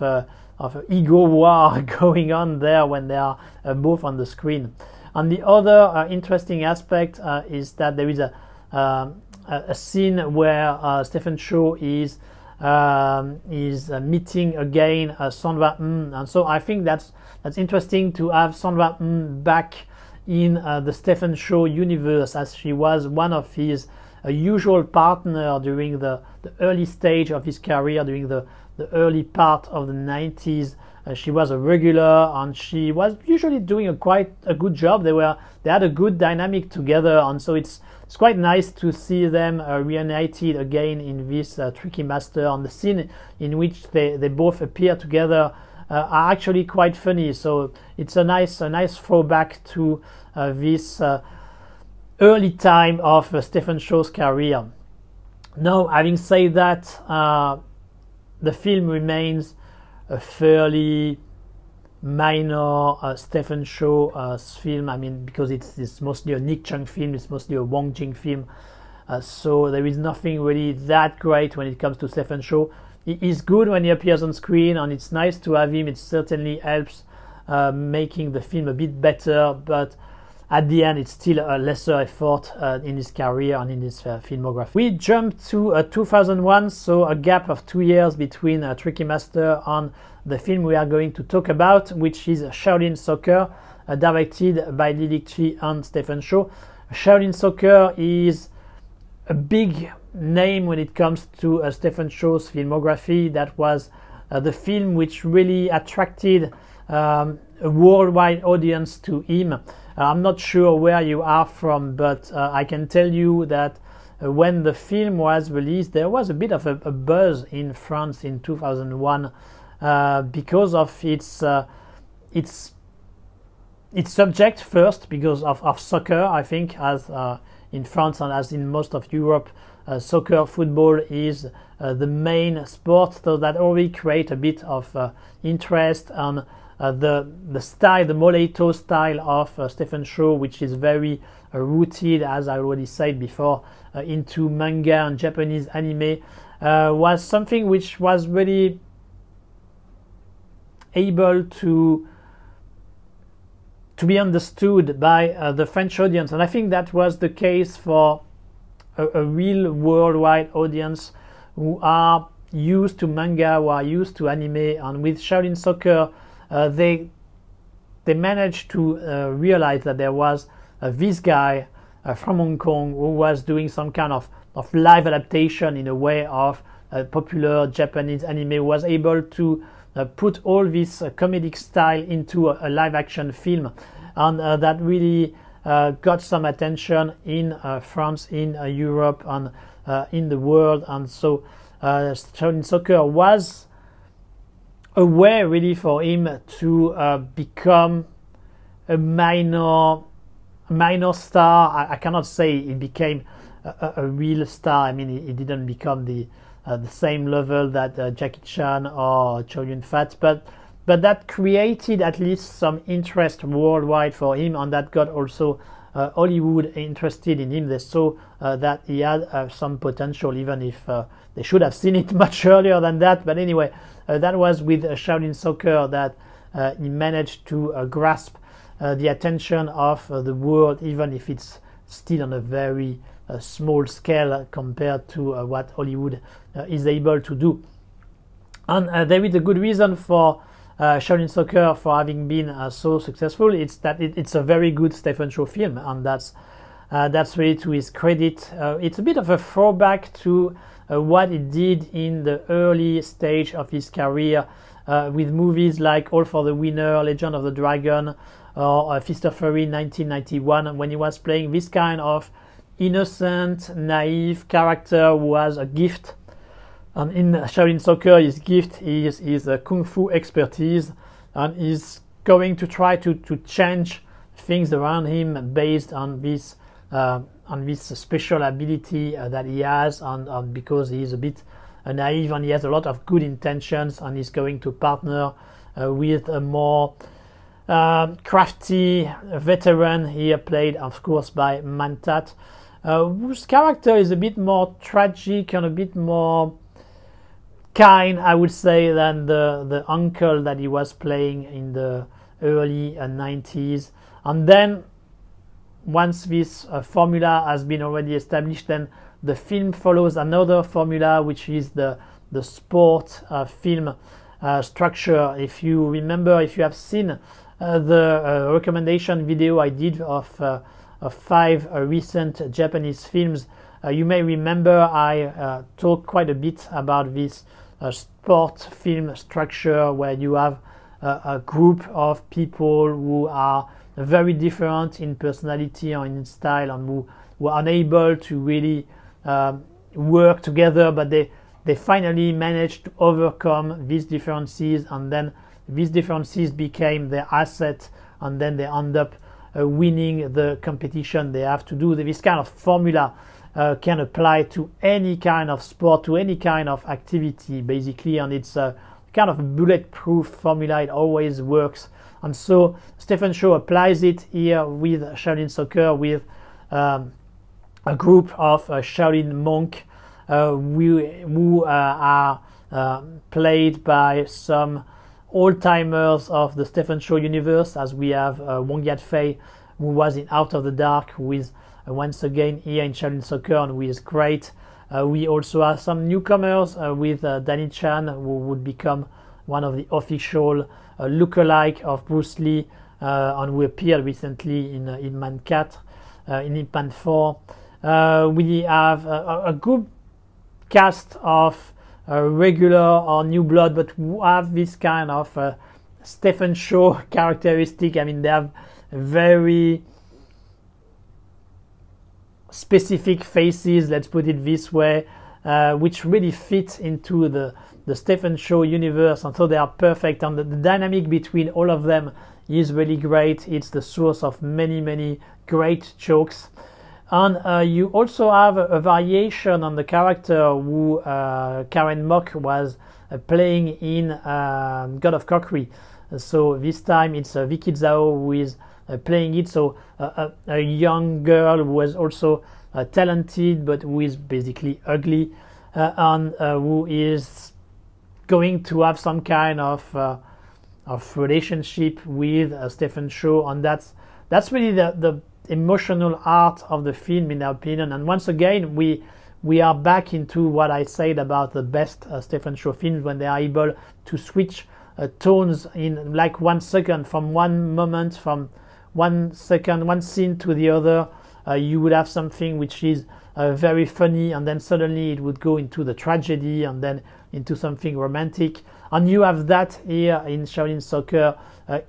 ego war going on there when they are both on the screen. And the other interesting aspect is that there is a scene where Stephen Chow is meeting again Sandra and so I think that's interesting to have Sandra back in the Stephen Chow universe, as she was one of his usual partner during the early stage of his career, during the early part of the 90s. She was a regular and she was usually doing quite a good job. They had a good dynamic together, and so it's quite nice to see them reunited again in this Tricky Master. And the scene in which they both appear together are actually quite funny. So it's a nice throwback to this early time of Stephen Chow's career. Now, having said that, the film remains a fairly minor Stephen Chow film. I mean, because it's mostly a Nick Chung film, it's mostly a Wong Jing film, so there is nothing really that great when it comes to Stephen Chow. He is good when he appears on screen, and it's nice to have him. It certainly helps making the film a bit better, but at the end it's still a lesser effort in his career and in his filmography. We jump to 2001, so a gap of 2 years between Tricky Master and the film we are going to talk about, which is Shaolin Soccer, directed by Li Chi and Stephen Chow. Shaolin Soccer is a big name when it comes to Stephen Chow's filmography. That was the film which really attracted a worldwide audience to him. I'm not sure where you are from, but I can tell you that when the film was released, there was a bit of a buzz in France in 2001 because of its subject first, because of soccer. I think as in France and as in most of Europe, soccer, football is the main sport, so that already create a bit of interest. And the style, the Moleito style of Stephen Chow, which is very rooted, as I already said before, into manga and Japanese anime, was something which was really able to be understood by the French audience. And I think that was the case for a real worldwide audience who are used to manga, who are used to anime. And with Shaolin Soccer, they managed to realize that there was this guy from Hong Kong who was doing some kind of live adaptation in a way of popular Japanese anime, who was able to put all this comedic style into a live action film, and that really got some attention in France, in Europe, and in the world. And so Shaolin Soccer was a way really for him to become a minor star. I cannot say he became a real star. I mean, he didn't become the same level that Jackie Chan or Chow Yun-fat, but that created at least some interest worldwide for him, and that got also Hollywood interested in him. They saw that he had some potential, even if they should have seen it much earlier than that. But anyway, that was with Shaolin Soccer that he managed to grasp the attention of the world, even if it's still on a very small scale compared to what Hollywood is able to do. And there is a good reason for Shaolin Soccer for having been so successful. It's that it's a very good Stephen Chow film, and that's really to his credit. It's a bit of a throwback to what he did in the early stage of his career with movies like All for the Winner, Legend of the Dragon, or Fist of Fury 1991, when he was playing this kind of innocent, naive character who has a gift. And in Shaolin Soccer, his gift is his kung fu expertise, and he's going to try to change things around him based on this special ability that he has, and because he is a bit naive and he has a lot of good intentions, and he's going to partner with a more crafty veteran here, played of course by Mantat, whose character is a bit more tragic and a bit more kind, I would say, than the uncle that he was playing in the early 90s. And then once this formula has been already established, then the film follows another formula, which is the sport film structure. If you remember, if you have seen the recommendation video I did of 5 recent Japanese films, you may remember I talked quite a bit about this sport film structure, where you have a group of people who are very different in personality or in style, and who are unable to really work together, but they finally managed to overcome these differences, and then these differences became their asset, and then they end up winning the competition they have to do. This kind of formula can apply to any kind of sport, to any kind of activity, basically, and it's a kind of bulletproof formula. It always works. And so Stephen Chow applies it here with Shaolin Soccer, with a group of Shaolin monks who are played by some old-timers of the Stephen Chow universe, as we have Wong Yat-fei, who was in Out of the Dark, who is once again here in Shaolin Soccer, and who is great. We also have some newcomers with Danny Chan, who would become one of the official lookalike of Bruce Lee, and who appeared recently in Ip Man 4. In Ip Man 4. We have a good cast of regular or new blood, but who have this kind of Stephen Chow characteristic. I mean, they have very specific faces, let's put it this way, which really fit into the Stephen Chow universe, and so they are perfect, and the dynamic between all of them is really great. It's the source of many great jokes. And you also have a variation on the character who Karen Mock was playing in God of Cookery. So this time it's Vicky Zhao who is playing it. So a young girl who was also talented, but who is basically ugly, and who is going to have some kind of relationship with Stephen Chow, and that's really the emotional art of the film, in our opinion. And once again, we are back into what I said about the best Stephen Chow films, when they are able to switch tones in like 1 second, from one moment, from 1 second, one scene to the other. You would have something which is very funny, and then suddenly it would go into the tragedy, and then into something romantic. And you have that here in Shaolin Soccer,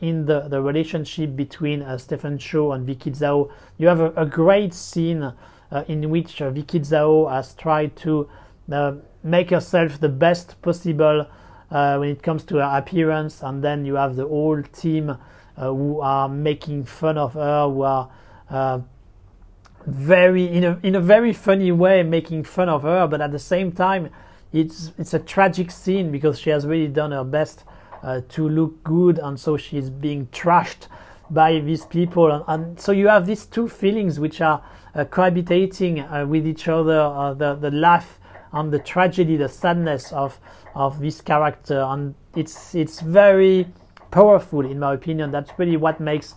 in the relationship between Stephen Chow and Vicky Zhao. You have a great scene in which Vicky Zhao has tried to make herself the best possible when it comes to her appearance, and then you have the whole team who are making fun of her, who are in a very funny way making fun of her, but at the same time it's a tragic scene, because she has really done her best to look good, and so she's being trashed by these people, and so you have these two feelings which are cohabitating with each other, the laugh and the tragedy, the sadness of this character, and it's very powerful, in my opinion. That's really what makes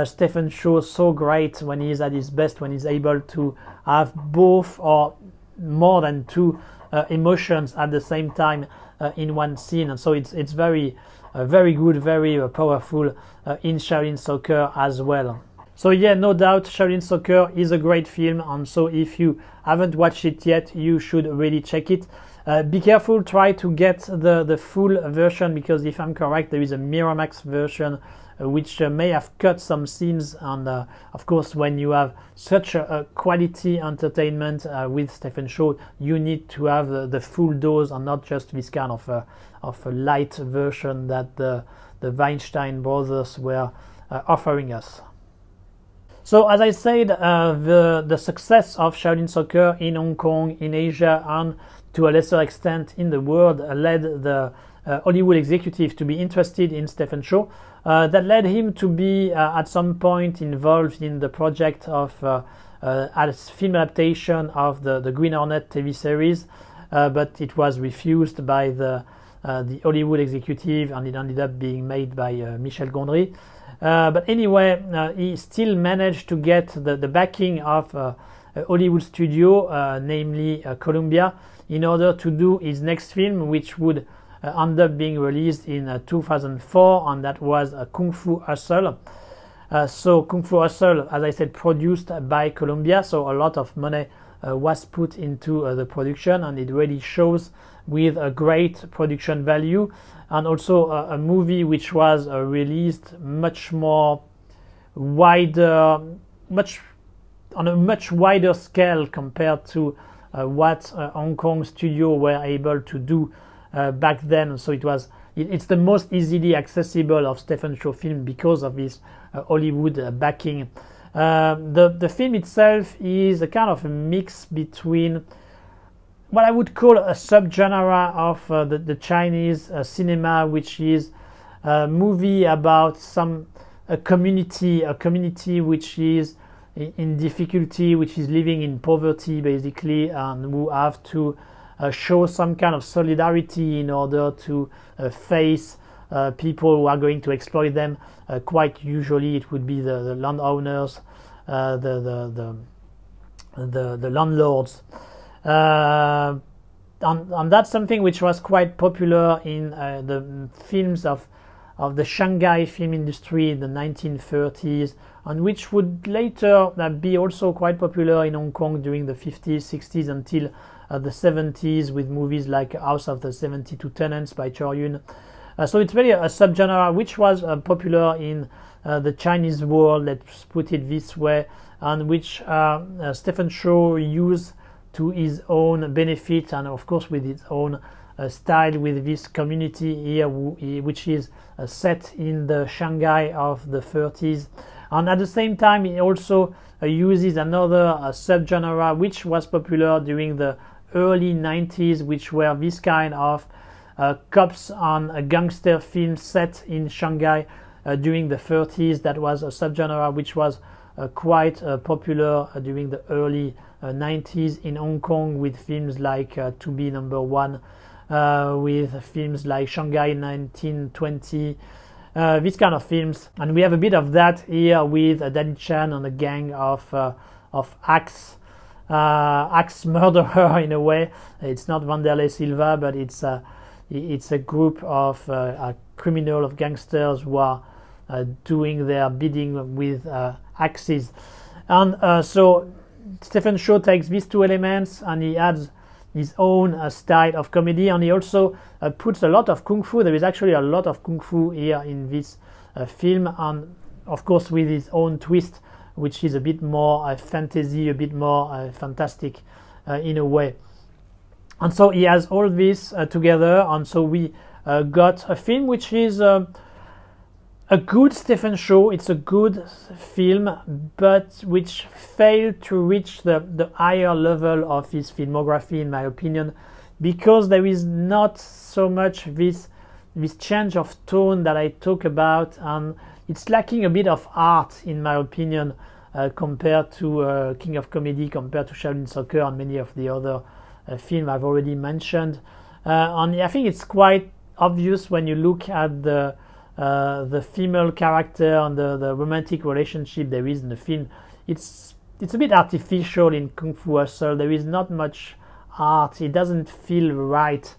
Stephen Chow so great when he's at his best, when he's able to have both or more than two emotions at the same time in one scene. And so it's very good, very powerful in Shaolin Soccer as well. So yeah, no doubt Shaolin Soccer is a great film, and so if you haven't watched it yet, you should really check it. Be careful, try to get the full version, because if I'm correct, there is a Miramax version which may have cut some scenes, and of course when you have such a quality entertainment with Stephen Chow, you need to have the full dose, and not just this kind of a light version that the Weinstein brothers were offering us. So as I said, the success of Shaolin Soccer in Hong Kong, in Asia, and to a lesser extent in the world led the Hollywood executive to be interested in Stephen Chow. That led him to be at some point involved in the project of as film adaptation of the Green Hornet TV series. but it was refused by the Hollywood executive, and it ended up being made by Michel Gondry. But anyway, he still managed to get the backing of a Hollywood studio, namely Columbia, in order to do his next film, which would end up being released in 2004, and that was Kung Fu Hustle. So Kung Fu Hustle, as I said, produced by Columbia, so a lot of money was put into the production, and it really shows with a great production value, and also a movie which was released much more wider, on a much wider scale compared to what Hong Kong studio were able to do back then. So it's the most easily accessible of Stephen Chow film because of this Hollywood backing. The film itself is a kind of a mix between what I would call a subgenre of the Chinese cinema, which is a movie about a community which is in difficulty, which is living in poverty basically, and who have to show some kind of solidarity in order to face people who are going to exploit them. Quite usually it would be the landowners, the landlords. And that's something which was quite popular in the films of the Shanghai film industry in the 1930s, and which would later be also quite popular in Hong Kong during the 50s, 60s until the 70s, with movies like House of the 72 Tenants by Chow Yun. So it's really a subgenre which was popular in the Chinese world, let's put it this way, and which Stephen Chow used to his own benefit, and of course with his own style, with this community here which is set in the Shanghai of the 30s. And at the same time he also uses another subgenre which was popular during the early 90s, which were this kind of cops and gangster films set in Shanghai during the 30s. That was a subgenre which was quite popular during the early 90s in Hong Kong, with films like To Be Number One, with films like Shanghai 1920, these kind of films. And we have a bit of that here with Danny Chan and a gang of axe murderer in a way. It's not Vanderlei Silva, but it's a group of criminal, of gangsters who are doing their bidding with axes. And so Stephen Chow takes these two elements and he adds his own style of comedy, and he also puts a lot of kung fu. There is actually a lot of kung fu here in this film, and of course with his own twist, which is a bit more fantasy, a bit more fantastic in a way. And so he has all this together, and so we got a film which is a good Stephen Chow. It's a good film, but which failed to reach the higher level of his filmography, in my opinion, because there is not so much this change of tone that I talk about, and it's lacking a bit of art, in my opinion, compared to King of Comedy, compared to Shaolin Soccer and many of the other films I've already mentioned. And I think it's quite obvious when you look at the female character and the romantic relationship there is in the film. It's a bit artificial in Kung Fu Hustle. There is not much art. It doesn't feel right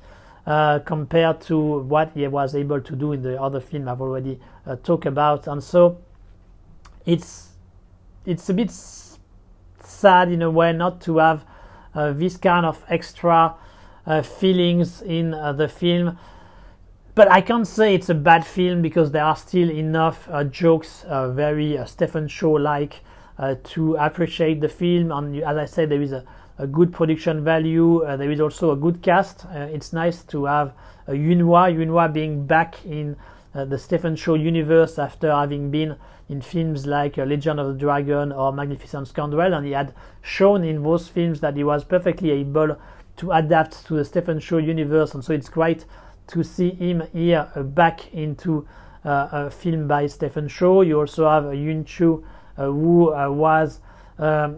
compared to what he was able to do in the other film I've already talked about. And so it's a bit sad in a way not to have this kind of extra feelings in the film. But I can't say it's a bad film, because there are still enough jokes, very Stephen Chow-like, to appreciate the film. And as I said, there is a good production value. There is also a good cast. It's nice to have Yunhua being back in the Stephen Chow universe after having been in films like Legend of the Dragon or Magnificent Scoundrel, and he had shown in those films that he was perfectly able to adapt to the Stephen Chow universe. And so it's great to see him here back into a film by Stephen Chow. You also have Yun Chu, who was a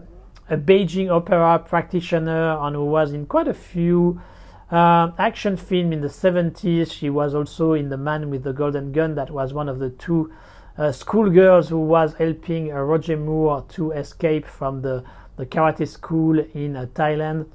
Beijing opera practitioner and who was in quite a few action film in the 70s. She was also in The Man with the Golden Gun. That was one of the two schoolgirls who was helping Roger Moore to escape from the karate school in Thailand.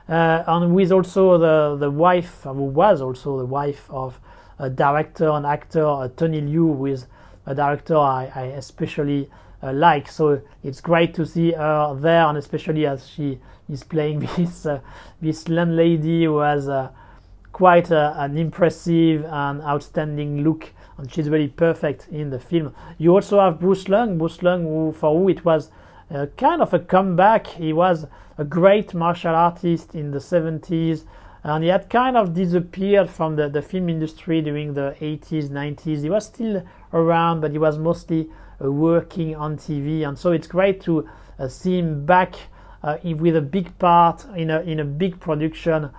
And who is also the wife, who was also the wife of a director and actor Tony Liu, who is a director I especially like. So it's great to see her there, and especially as she is playing this landlady who has quite an impressive and outstanding look, and she's really perfect in the film. You also have Bruce Lung, for who it was kind of a comeback. He was a great martial artist in the 70s, and he had kind of disappeared from the film industry during the 80s, 90s. He was still around, but he was mostly working on TV, and so it's great to see him back with a big part in a big production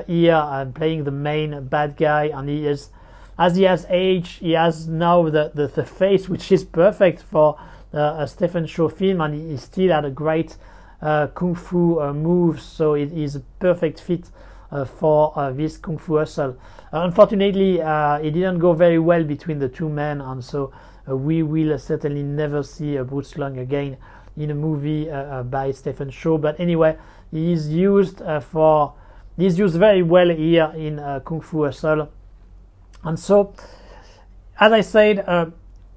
here, playing the main bad guy. And he is, as he has aged, he has now the face which is perfect for a Stephen Chow film, and he still had a great kung fu moves, so it is a perfect fit for this kung fu hustle. Unfortunately, it didn't go very well between the two men, and so we will certainly never see Bruce Lung again in a movie by Stephen Chow. But anyway, he is used very well here in Kung Fu Hustle. And so, as I said,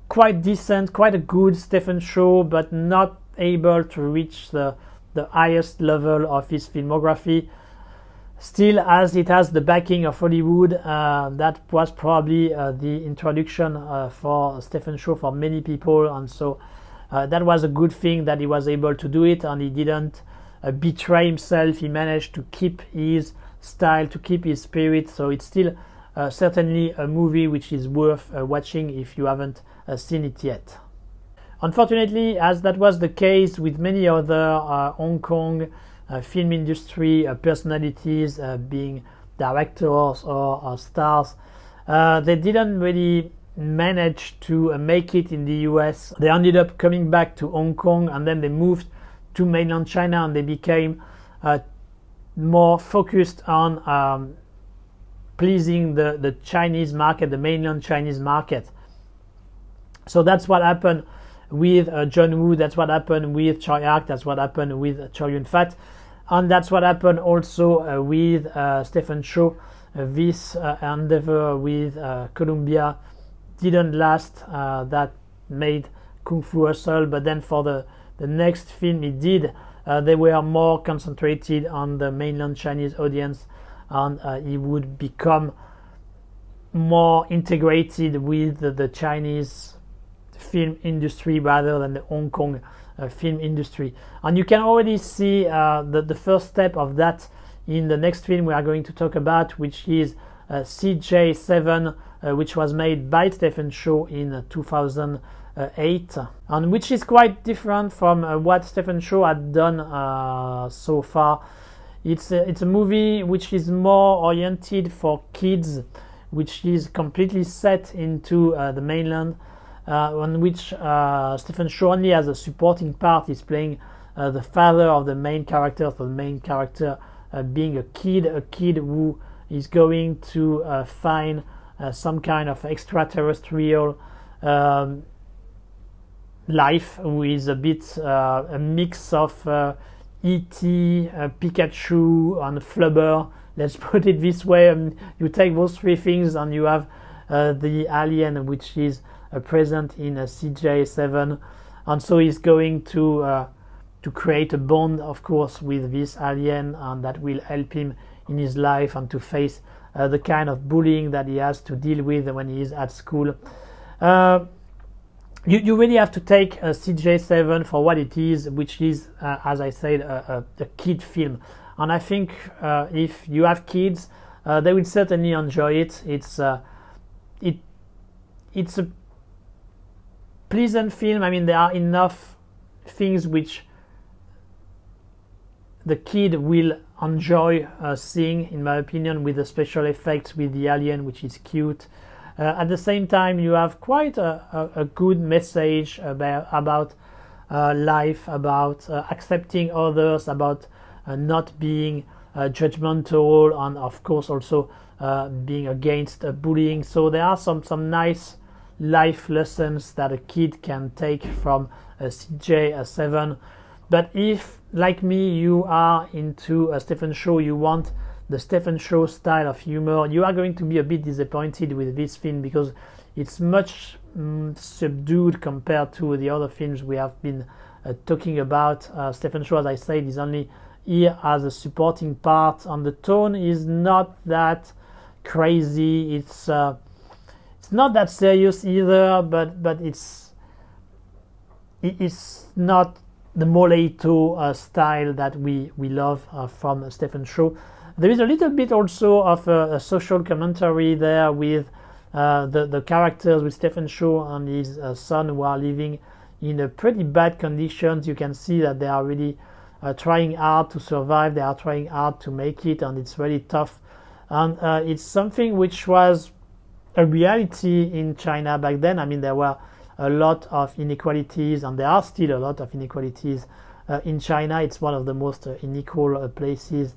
quite decent, quite a good Stephen Chow, but not able to reach the highest level of his filmography. Still, as it has the backing of Hollywood, that was probably the introduction for Stephen Chow for many people, and so that was a good thing that he was able to do it, and he didn't betray himself. He managed to keep his style, to keep his spirit, so it's still certainly a movie which is worth watching if you haven't seen it yet. Unfortunately, as that was the case with many other Hong Kong film industry personalities, being directors or stars, they didn't really manage to make it in the US. They ended up coming back to Hong Kong, and then they moved to mainland China, and they became more focused on pleasing the Chinese market, the mainland Chinese market. So that's what happened with John Woo, that's what happened with Choi Ark, that's what happened with Chow Yun-fat, and that's what happened also with Stephen Chow. This endeavor with Columbia didn't last. That made Kung Fu Hustle, but then for the next film he did, they were more concentrated on the mainland Chinese audience, and he would become more integrated with the Chinese film industry rather than the Hong Kong film industry. And you can already see the first step of that in the next film we are going to talk about, which is CJ7, which was made by Stephen Chow in 2008, and which is quite different from what Stephen Chow had done so far. It's a movie which is more oriented for kids, which is completely set into the mainland, on which Stephen Chow only has a supporting part. He's playing the father of the main character, so the main character being a kid who is going to find some kind of extraterrestrial life, who is a bit a mix of E.T., Pikachu and Flubber. Let's put it this way. You take those three things and you have the alien, which is present in CJ7, and so he's going to create a bond, of course, with this alien, and that will help him in his life and to face the kind of bullying that he has to deal with when he is at school. You really have to take CJ7 for what it is, which is, as I said, a kid film. And I think if you have kids, they will certainly enjoy it. It's a pleasant film. I mean, there are enough things which the kid will enjoy seeing, in my opinion, with the special effects, with the alien, which is cute. At the same time, you have quite a good message about life, about accepting others, about not being judgmental, and of course also being against bullying. So there are some nice life lessons that a kid can take from CJ7. But if, like me, you are into Stephen Chow, you want the Stephen Chow style of humor, you are going to be a bit disappointed with this film because it's much subdued compared to the other films we have been talking about. Stephen Chow, as I said, is only here as a supporting part, and the tone is not that crazy. It's not that serious either, but it's not the Moleito style that we love from Stephen Chow. There is a little bit also of a social commentary there with the characters, with Stephen Chow and his son, who are living in a pretty bad conditions. You can see that they are really trying hard to survive, they are trying hard to make it, and it's really tough. And it's something which was a reality in China back then. I mean, there were a lot of inequalities, and there are still a lot of inequalities in China. It's one of the most unequal places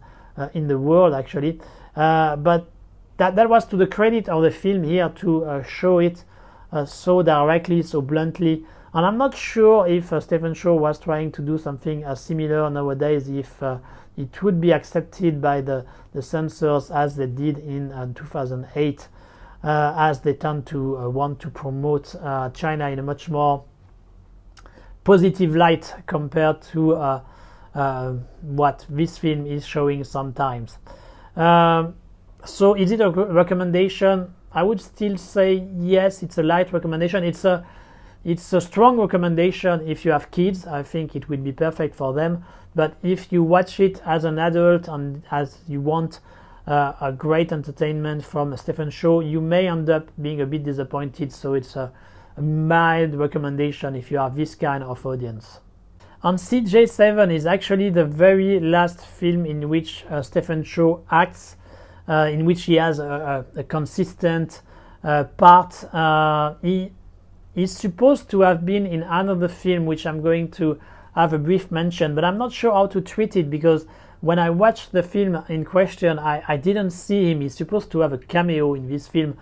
in the world, actually. But that was to the credit of the film here to show it so directly, so bluntly. And I'm not sure if Stephen Chow was trying to do something similar nowadays, if it would be accepted by the censors as they did in 2008, as they tend to want to promote China in a much more positive light compared to what this film is showing sometimes. So is it a recommendation? I would still say yes, it's a light recommendation. It's a strong recommendation if you have kids. I think it would be perfect for them. But if you watch it as an adult and as you want a great entertainment from Stephen Chow, you may end up being a bit disappointed. So it's a mild recommendation if you are this kind of audience. And CJ7 is actually the very last film in which Stephen Chow acts, in which he has a consistent part. He is supposed to have been in another film, which I'm going to have a brief mention, but I'm not sure how to treat it, because when I watched the film in question, I didn't see him. He's supposed to have a cameo in this film,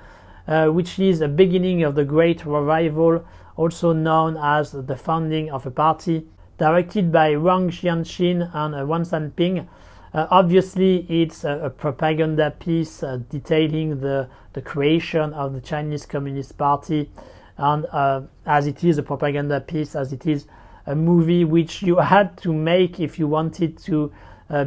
which is a beginning of the Great Revival, also known as the founding of a party, directed by Wang Jianqin and Wan Sanping. Obviously, it's a propaganda piece detailing the creation of the Chinese Communist Party, and as it is a propaganda piece, as it is a movie which you had to make if you wanted to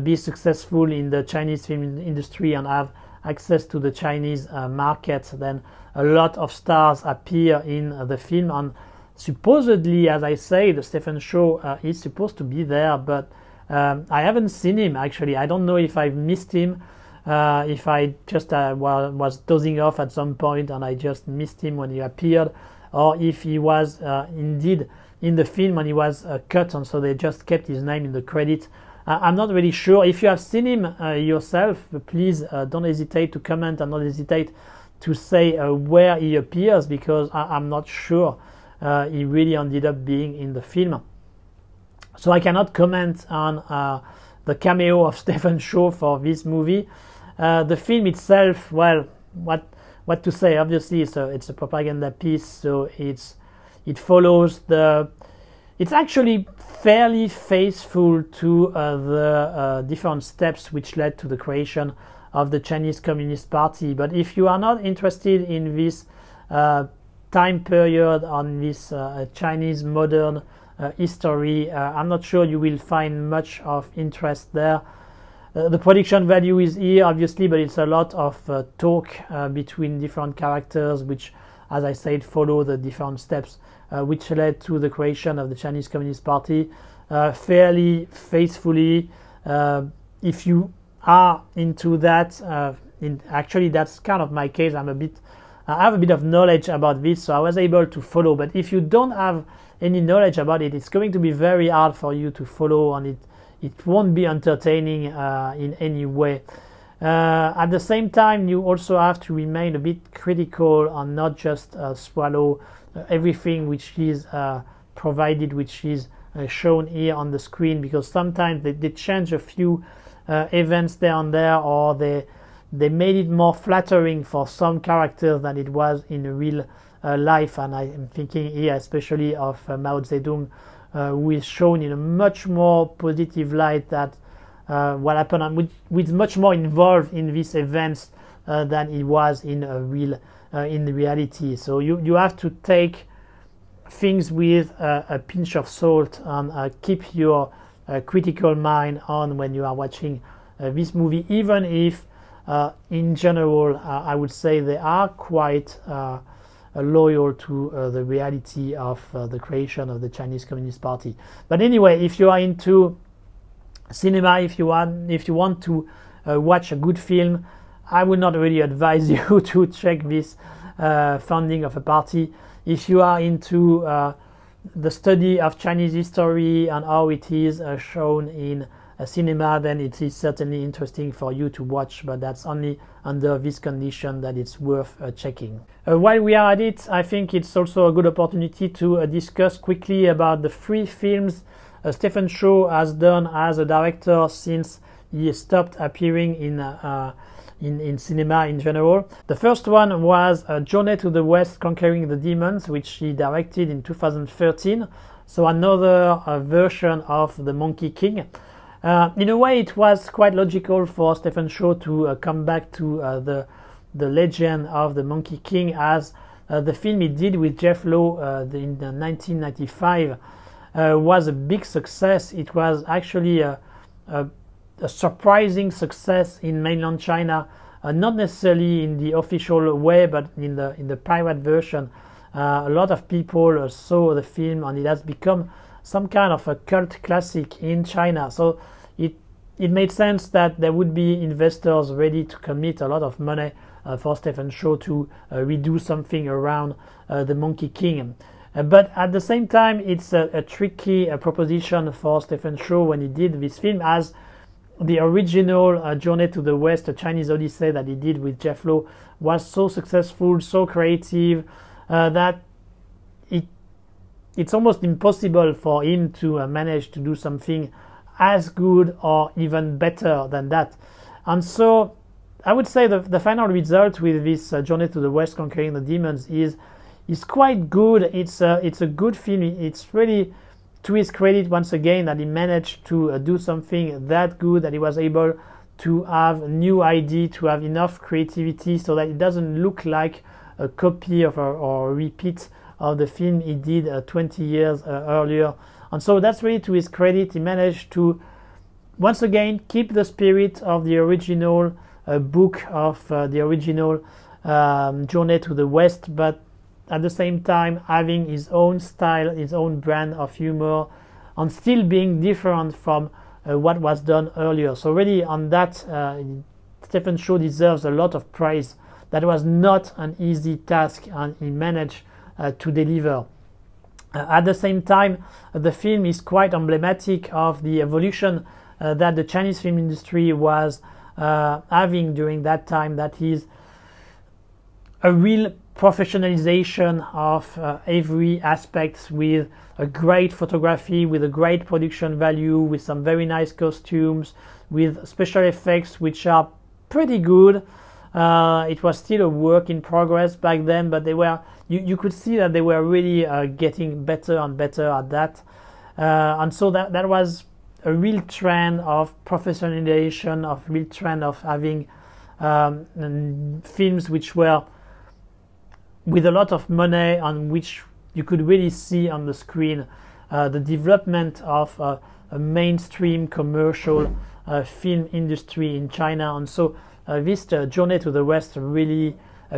be successful in the Chinese film industry and have access to the Chinese market, then a lot of stars appear in the film. And supposedly, as I said, Stephen Chow is supposed to be there, but I haven't seen him actually. I don't know if I've missed him, if I just was dozing off at some point and I just missed him when he appeared, or if he was indeed in the film and he was cut, and so they just kept his name in the credit. I'm not really sure. If you have seen him yourself, please don't hesitate to comment and don't hesitate to say where he appears, because I'm not sure he really ended up being in the film. So I cannot comment on the cameo of Stephen Chow for this movie. The film itself, well, what to say? Obviously, it's a propaganda piece, so it follows it's actually fairly faithful to the different steps which led to the creation of the Chinese Communist Party. But if you are not interested in this time period, on this Chinese modern history, I'm not sure you will find much of interest there. The production value is here, obviously, but it's a lot of talk between different characters, which, as I said, follow the different steps which led to the creation of the Chinese Communist Party fairly faithfully. If you are into that, actually that's kind of my case. I have a bit of knowledge about this, so I was able to follow. But if you don't have any knowledge about it, it's going to be very hard for you to follow, and it won't be entertaining in any way. At the same time, you also have to remain a bit critical and not just swallow everything which is provided, which is shown here on the screen, because sometimes they change a few events there and there, or they made it more flattering for some characters than it was in real life. And I am thinking here especially of Mao Zedong, who is shown in a much more positive light, that what happened, and with much more involved in these events than it was in in reality. So you have to take things with a pinch of salt, and keep your critical mind on when you are watching this movie, even if in general I would say they are quite loyal to the reality of the creation of the Chinese Communist Party. But anyway, if you are into cinema, if you want to watch a good film, I would not really advise you to check this founding of a party. If you are into the study of Chinese history and how it is shown in cinema, then it is certainly interesting for you to watch, but that's only under this condition that it's worth checking. While we are at it, I think it's also a good opportunity to discuss quickly about the 3 films Stephen Chow has done as a director since he stopped appearing in cinema in general. The first one was Journey to the West, Conquering the Demons, which he directed in 2013. So another version of The Monkey King. In a way, it was quite logical for Stephen Chow to come back to the legend of The Monkey King, as the film he did with Jeff Lowe in 1995 was a big success. It was actually a surprising success in mainland China, not necessarily in the official way, but in the pirate version. A lot of people saw the film, and it has become some kind of a cult classic in China. So it made sense that there would be investors ready to commit a lot of money for Stephen Chow to redo something around The Monkey King. But at the same time, it's a tricky proposition for Stephen Chow when he did this film, as the original Journey to the West, a Chinese Odyssey that he did with Jeff Lowe, was so successful, so creative, that it's almost impossible for him to manage to do something as good or even better than that. And so I would say the final result with this Journey to the West, Conquering the Demons is quite good. It's a good film. It's really to his credit once again that he managed to do something that good, that he was able to have a new idea, to have enough creativity so that it doesn't look like a copy of or a repeat of the film he did 20 years earlier. And so that's really to his credit. He managed to once again keep the spirit of the original book, of the original Journey to the West, but at the same time having his own style, his own brand of humor, and still being different from what was done earlier. So really on that, Stephen Chow deserves a lot of praise. That was not an easy task, and he managed to deliver. At the same time, the film is quite emblematic of the evolution that the Chinese film industry was having during that time. That is a real professionalization of every aspect, with a great photography, with a great production value, with some very nice costumes, with special effects which are pretty good. It was still a work in progress back then, but they were, you could see that they were really getting better and better at that. And so that was a real trend of professionalization, of real trend of having films which were with a lot of money, on which you could really see on the screen the development of a mainstream commercial film industry in China. And so this Journey to the West really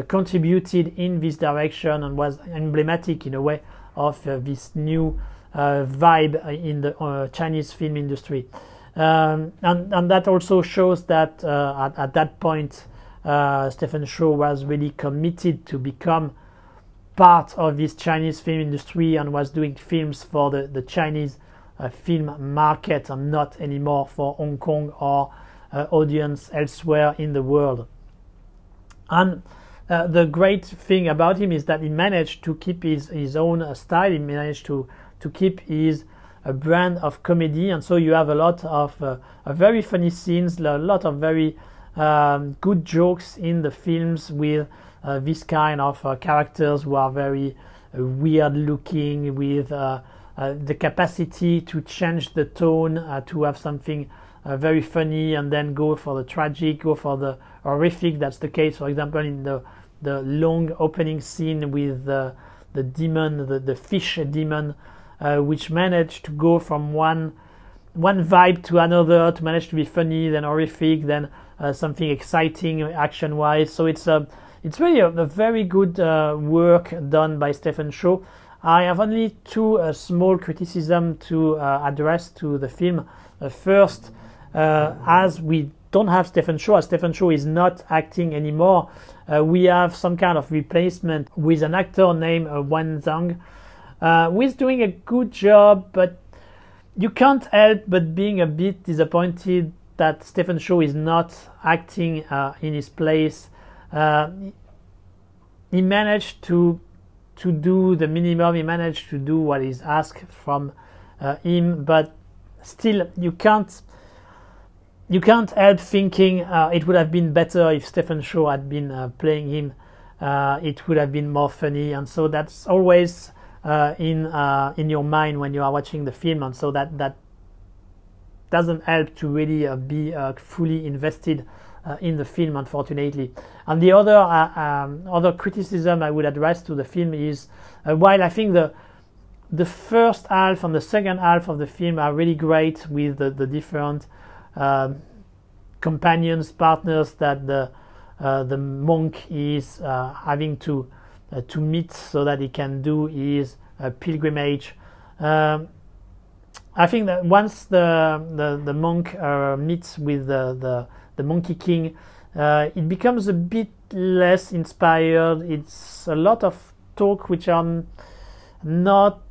contributed in this direction, and was emblematic in a way of this new vibe in the Chinese film industry. And that also shows that at that point Stephen Chow was really committed to become part of this Chinese film industry, and was doing films for the Chinese film market, and not anymore for Hong Kong or audience elsewhere in the world. And the great thing about him is that he managed to keep his own style. He managed to keep his a brand of comedy, and so you have a lot of very funny scenes, a lot of very good jokes in the films with this kind of characters who are very weird looking, with the capacity to change the tone, to have something very funny and then go for the tragic, go for the horrific. That's the case, for example, in the long opening scene with the demon, the fish demon, which managed to go from one vibe to another, to manage to be funny, then horrific, then something exciting action-wise. So it's really a very good work done by Stephen Chow. I have only two small criticisms to address to the film. First, as we don't have Stephen Chow, as Stephen Chow is not acting anymore, we have some kind of replacement with an actor named Wan Zhang, who is doing a good job, but you can't help but being a bit disappointed that Stephen Chow is not acting in his place. He managed to do the minimum, he managed to do what is asked from him, but still you can't help thinking it would have been better if Stephen Chow had been playing him. It would have been more funny, and so that's always in your mind when you are watching the film, and so that doesn't help to really be fully invested in the film, unfortunately. And the other criticism I would address to the film is while I think the first half and the second half of the film are really great with the different companions, partners that the monk is having to meet so that he can do his pilgrimage. I think that once the monk meets with the Monkey King, it becomes a bit less inspired. It's a lot of talk which are not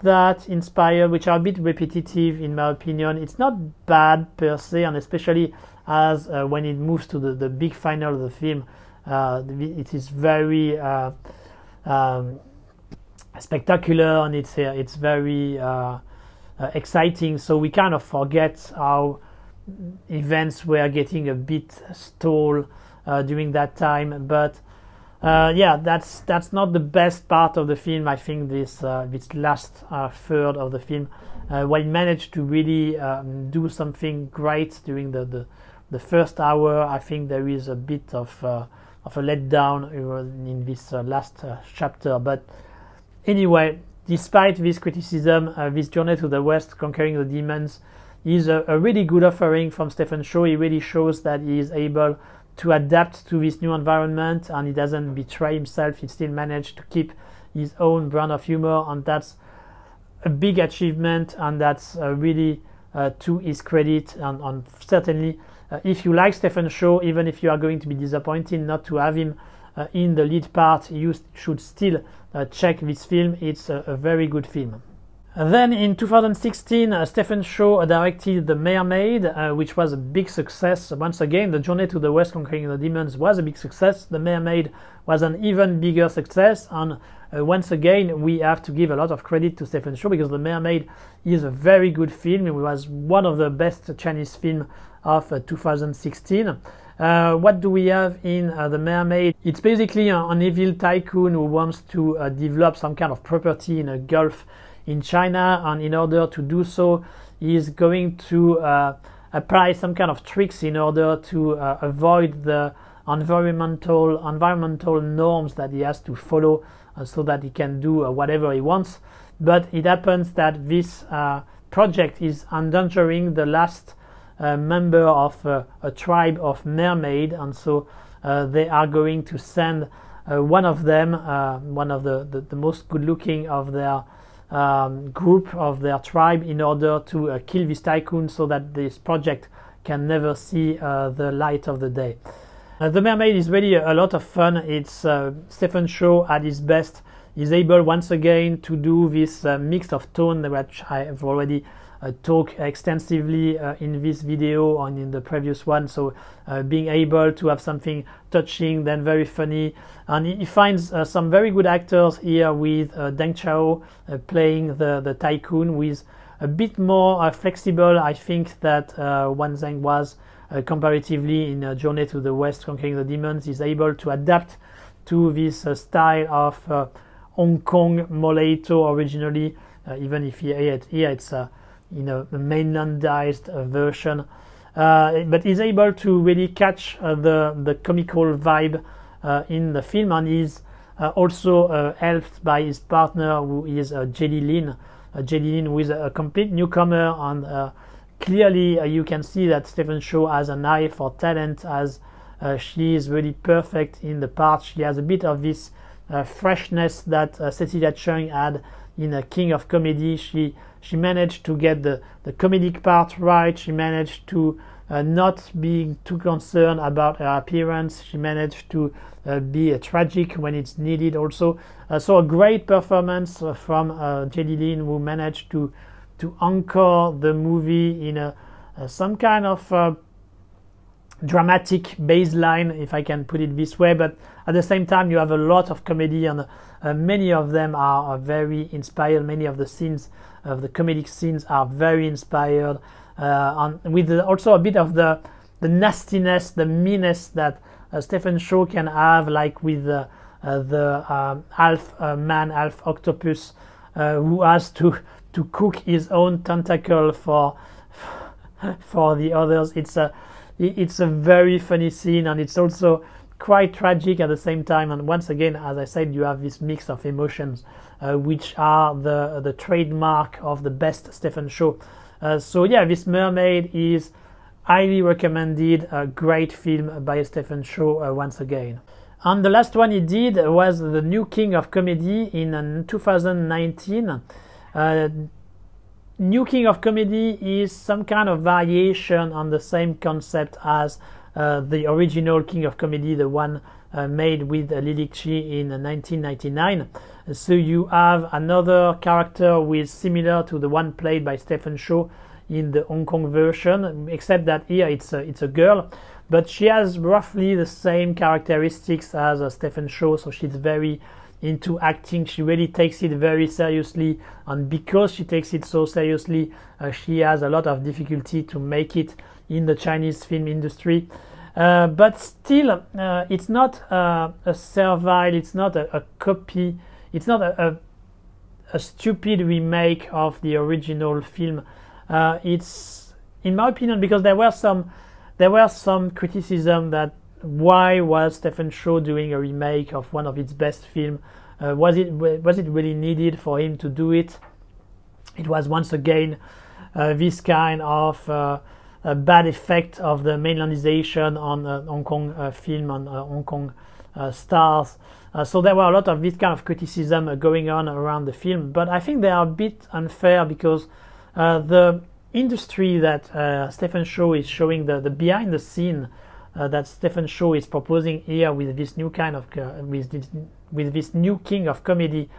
that inspired, which are a bit repetitive in my opinion. It's not bad per se, and especially as when it moves to the big final of the film, it is very spectacular, and it's very exciting. So we kind of forget how events were getting a bit stalled during that time. But yeah, that's not the best part of the film. I think this last third of the film, while it managed to really do something great during the first hour, I think there is a bit of a letdown in this last chapter. But anyway, despite this criticism, this Journey to the West, Conquering the Demons is a really good offering from Stephen Chow. He really shows that he is able to adapt to this new environment, and he doesn't betray himself. He still managed to keep his own brand of humor, and that's a big achievement, and that's really to his credit. And certainly, if you like Stephen Chow, even if you are going to be disappointed not to have him in the lead part, you should still check this film. It's a very good film. Then in 2016, Stephen Chow directed The Mermaid, which was a big success. Once again, The Journey to the West, Conquering the Demons was a big success. The Mermaid was an even bigger success, and once again, we have to give a lot of credit to Stephen Chow, because The Mermaid is a very good film. It was one of the best Chinese films of 2016. What do we have in The Mermaid? It's basically an evil tycoon who wants to develop some kind of property in a gulf in China, and in order to do so, he is going to apply some kind of tricks in order to avoid the environmental norms that he has to follow, so that he can do whatever he wants. But it happens that this project is endangering the last member of a tribe of mermaid, and so they are going to send one of them, one of the most good-looking of their group of their tribe, in order to kill this tycoon, so that this project can never see the light of the day. The Mermaid is really a lot of fun. It's Stephen Chow at his best. He's able once again to do this mix of tone, which I have already talked extensively in this video and in the previous one. So being able to have something touching, then very funny, and he finds some very good actors here with Deng Chao playing the tycoon, with a bit more flexible, I think, that Wan Zheng was comparatively in Journey to the West, Conquering the Demons. Is able to adapt to this style of Hong Kong mulatto originally, even if here it's in a mainlandized version. But he's able to really catch the comical vibe in the film, and is also helped by his partner, who is Jelly Lin. Jelly Lin, who is a complete newcomer, and clearly you can see that Stephen Chow has an eye for talent, as she is really perfect in the part. She has a bit of this freshness that Cecilia Cheung had in King of Comedy. She managed to get the comedic part right. She managed to not being too concerned about her appearance. She managed to be tragic when it's needed also. So a great performance from Jelly Lin, who managed to anchor the movie in some kind of dramatic baseline, if I can put it this way. But at the same time, you have a lot of comedy, and many of them are very inspired. Many of the scenes, of the comedic scenes, are very inspired, and with also a bit of the nastiness, the meanness that Stephen Chow can have, like with the half man, half octopus, who has to cook his own tentacle for the others. It's a very funny scene, and it's also quite tragic at the same time. And once again, as I said, you have this mix of emotions, which are the trademark of the best Stephen Chow. So yeah, this Mermaid is highly recommended. A great film by Stephen Chow once again. And the last one he did was the new King of Comedy in 2019. New King of Comedy is some kind of variation on the same concept as the original King of Comedy, the one made with Lily Chi in 1999. So you have another character who is similar to the one played by Stephen Chow in the Hong Kong version, except that here it's a girl, but she has roughly the same characteristics as Stephen Chow. So she's very into acting. She really takes it very seriously, and because she takes it so seriously, she has a lot of difficulty to make it in the Chinese film industry. But still, it's not a servile, it's not a copy, it's not a stupid remake of the original film. It's, in my opinion, because there were some criticism that why was Stephen Chow doing a remake of one of his best films? Was it really needed for him to do it? It was once again this kind of a bad effect of the mainlandization on Hong Kong film, on Hong Kong stars. So there were a lot of this kind of criticism going on around the film, but I think they are a bit unfair, because the industry that Stephen Chow is showing, the behind the scene that Stephen Chow is proposing here with this new kind of with this new King of Comedy,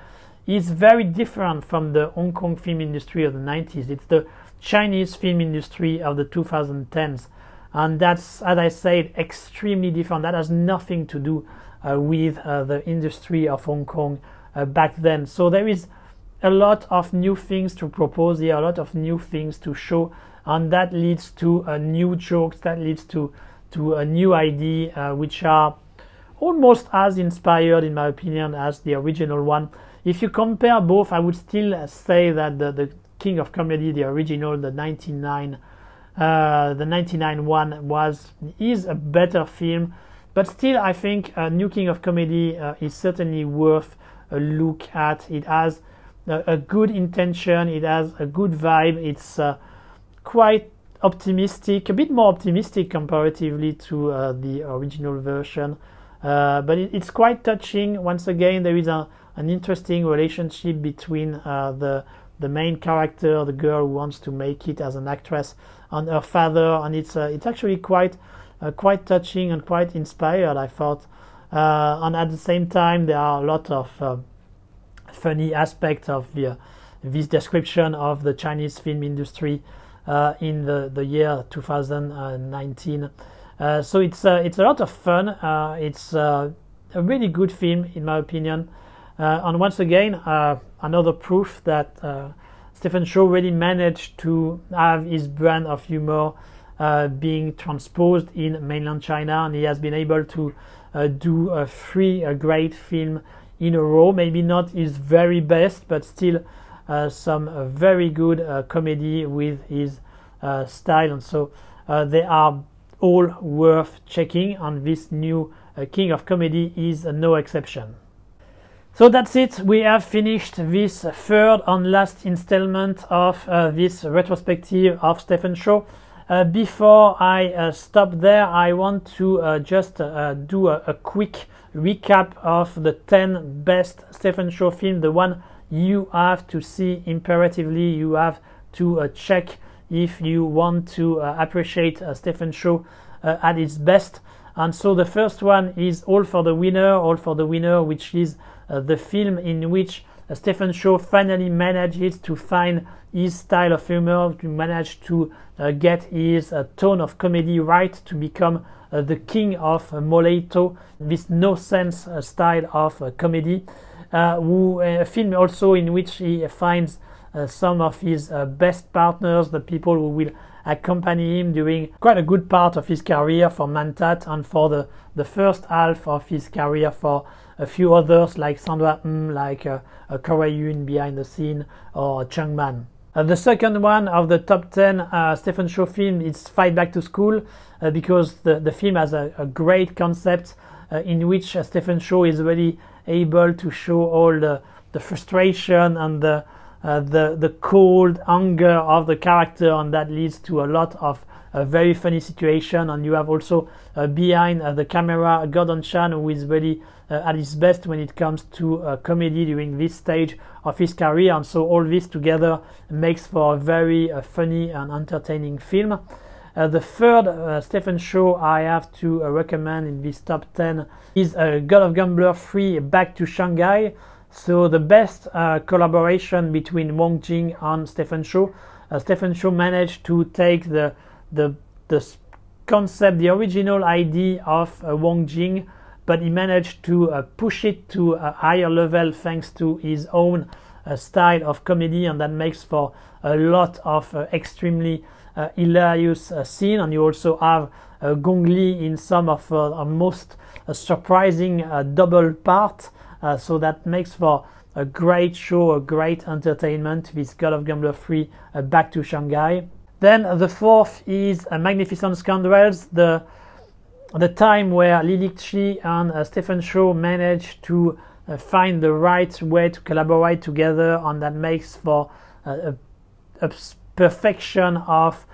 is very different from the Hong Kong film industry of the 90s. It's the Chinese film industry of the 2010s, and that's, as I said, extremely different. That has nothing to do with the industry of Hong Kong back then. So there is a lot of new things to propose here, a lot of new things to show, and that leads to new jokes, that leads to a new idea, which are almost as inspired, in my opinion, as the original one. If you compare both, I would still say that the King of Comedy, the original, the 99 one, is a better film, but still I think New King of Comedy is certainly worth a look at. It has a good intention, it has a good vibe, it's quite optimistic, a bit more optimistic comparatively to the original version, but it's quite touching. Once again, there is an interesting relationship between the main character, the girl who wants to make it as an actress, and her father, and it's actually quite touching and quite inspired, I thought. And at the same time, there are a lot of funny aspects of this description of the Chinese film industry in the year 2019. So it's a lot of fun. It's a really good film, in my opinion. And once again, another proof that Stephen Chow really managed to have his brand of humor being transposed in mainland China, and he has been able to do 3 great films in a row. Maybe not his very best, but still some very good comedy with his style, and so they are all worth checking, and this new King of Comedy is no exception. So that's it, we have finished this 3rd and last installment of this retrospective of Stephen Chow. Before I stop there, I want to just do a quick recap of the 10 best Stephen Chow films, the one you have to see imperatively, you have to check if you want to appreciate Stephen Chow at its best. And so the first one is All for the Winner, which is the film in which Stephen Chow finally manages to find his style of humor, to manage to get his tone of comedy right, to become the king of Moleito, this no-sense style of comedy. A film also in which he finds some of his best partners, the people who will accompany him during quite a good part of his career for Mantat, and for the first half of his career for a few others like Sandra like Corey Yun behind the scene, or Chung Man. The second one of the top 10 Stephen Chow film is Fight Back to School, because the film has a great concept in which Stephen Chow is really able to show all the frustration and the cold anger of the character, and that leads to a lot of very funny situation. And you have also behind the camera Gordon Chan, who is really at his best when it comes to comedy during this stage of his career, and so all this together makes for a very funny and entertaining film. The third Stephen Chow I have to recommend in this top 10 is God of Gambler 3 Back to Shanghai. So the best collaboration between Wong Jing and Stephen Chow. Stephen Chow managed to take the concept, the original idea of Wong Jing, but he managed to push it to a higher level thanks to his own style of comedy, and that makes for a lot of extremely hilarious scene. And you also have Gong Li in some of most surprising double part, so that makes for a great show, a great entertainment, this God of Gambler 3 Back to Shanghai. Then the fourth is Magnificent Scoundrels, the time where Lily Chi and Stephen Chow managed to find the right way to collaborate together, and that makes for a perfection of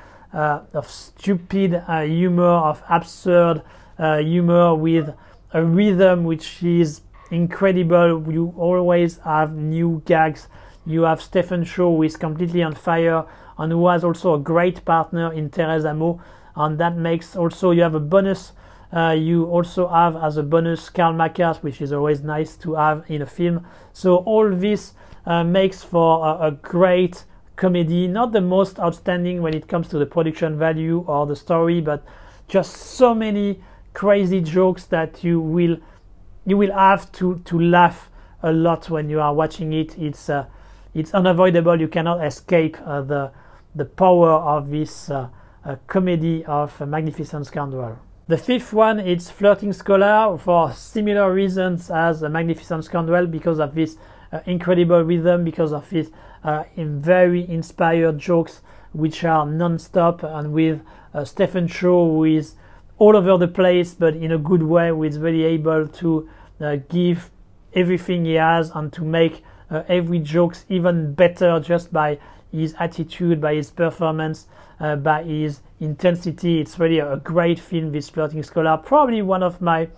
stupid humor, of absurd humor with a rhythm which is incredible. You always have new gags. You have Stephen Chow, who is completely on fire and who has also a great partner in Teresa Mo, and that makes also, you have a bonus. You also have as a bonus Karl Mackart, which is always nice to have in a film. So all this makes for a great comedy, not the most outstanding when it comes to the production value or the story, but just so many crazy jokes that you will have to laugh a lot when you are watching it. It's unavoidable. You cannot escape the power of this comedy of Magnificent Scoundrel. The fifth one is Flirting Scholar, for similar reasons as Magnificent Scoundrel, because of this incredible rhythm, because of his very inspired jokes which are non-stop, and with Stephen Chow, who is all over the place but in a good way, who is really able to give everything he has and to make every joke even better just by his attitude, by his performance, by his intensity. It's really a great film, this Flirting Scholar. Probably one of my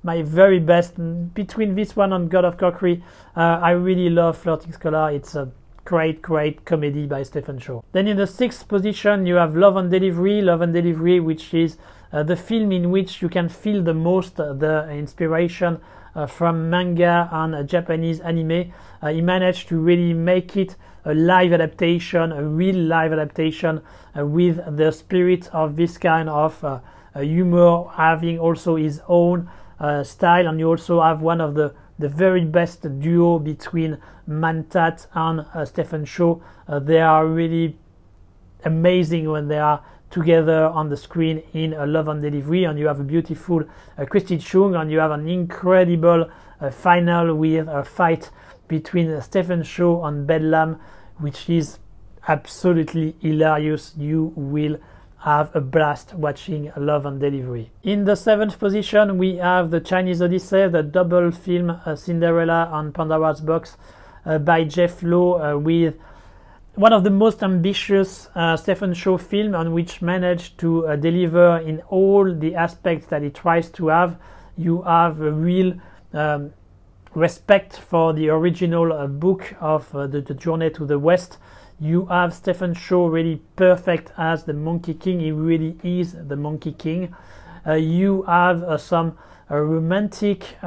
very best. Between this one and God of Cookery, I really love Flirting Scholar. It's a great comedy by Stephen Chow. Then in the sixth position you have Love and Delivery, which is the film in which you can feel the most the inspiration from manga and Japanese anime. He managed to really make it a live adaptation, a real live adaptation, with the spirit of this kind of humor, having also his own style. And you also have one of the the very best duo between Mantat and Stephen Chow. They are really amazing when they are together on the screen in Love and Delivery, and you have a beautiful Christy Chung, and you have an incredible final with a fight between Stephen Chow and Bedlam, which is absolutely hilarious. You will have a blast watching Love and Delivery. In the 7th position, we have the Chinese Odyssey, the double film Cinderella on Pandora's Box by Jeff Lowe, with one of the most ambitious Stephen Chow film, on which managed to deliver in all the aspects that it tries to have. You have a real respect for the original book of the Journey to the West. You have Stephen Chow really perfect as the Monkey King. He really is the Monkey King. You have some romantic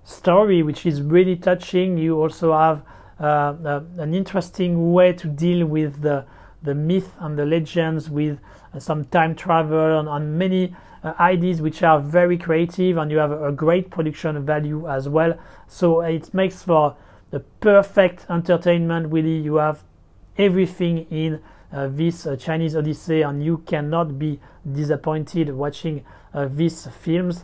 story which is really touching. You also have an interesting way to deal with the myth and the legends, with some time travel and many ideas which are very creative, and you have a great production value as well. So it makes for the perfect entertainment. Really, you have everything in this Chinese Odyssey, and you cannot be disappointed watching these films.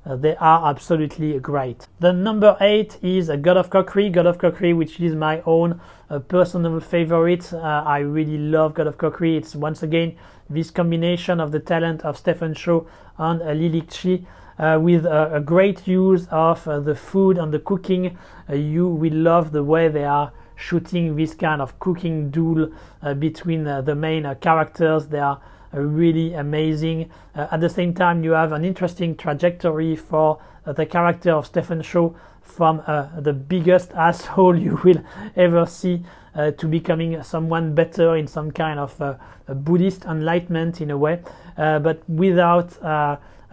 They are absolutely great. The number 8 is God of Cookery. God of Cookery, which is my own personal favorite. I really love God of Cookery. It's once again this combination of the talent of Stephen Chow and Lily Chi, with a great use of the food and the cooking. You will love the way they are shooting this kind of cooking duel between the main characters. They are really amazing. At the same time, you have an interesting trajectory for the character of Stephen Chow, from the biggest asshole you will ever see to becoming someone better in some kind of Buddhist enlightenment in a way, but without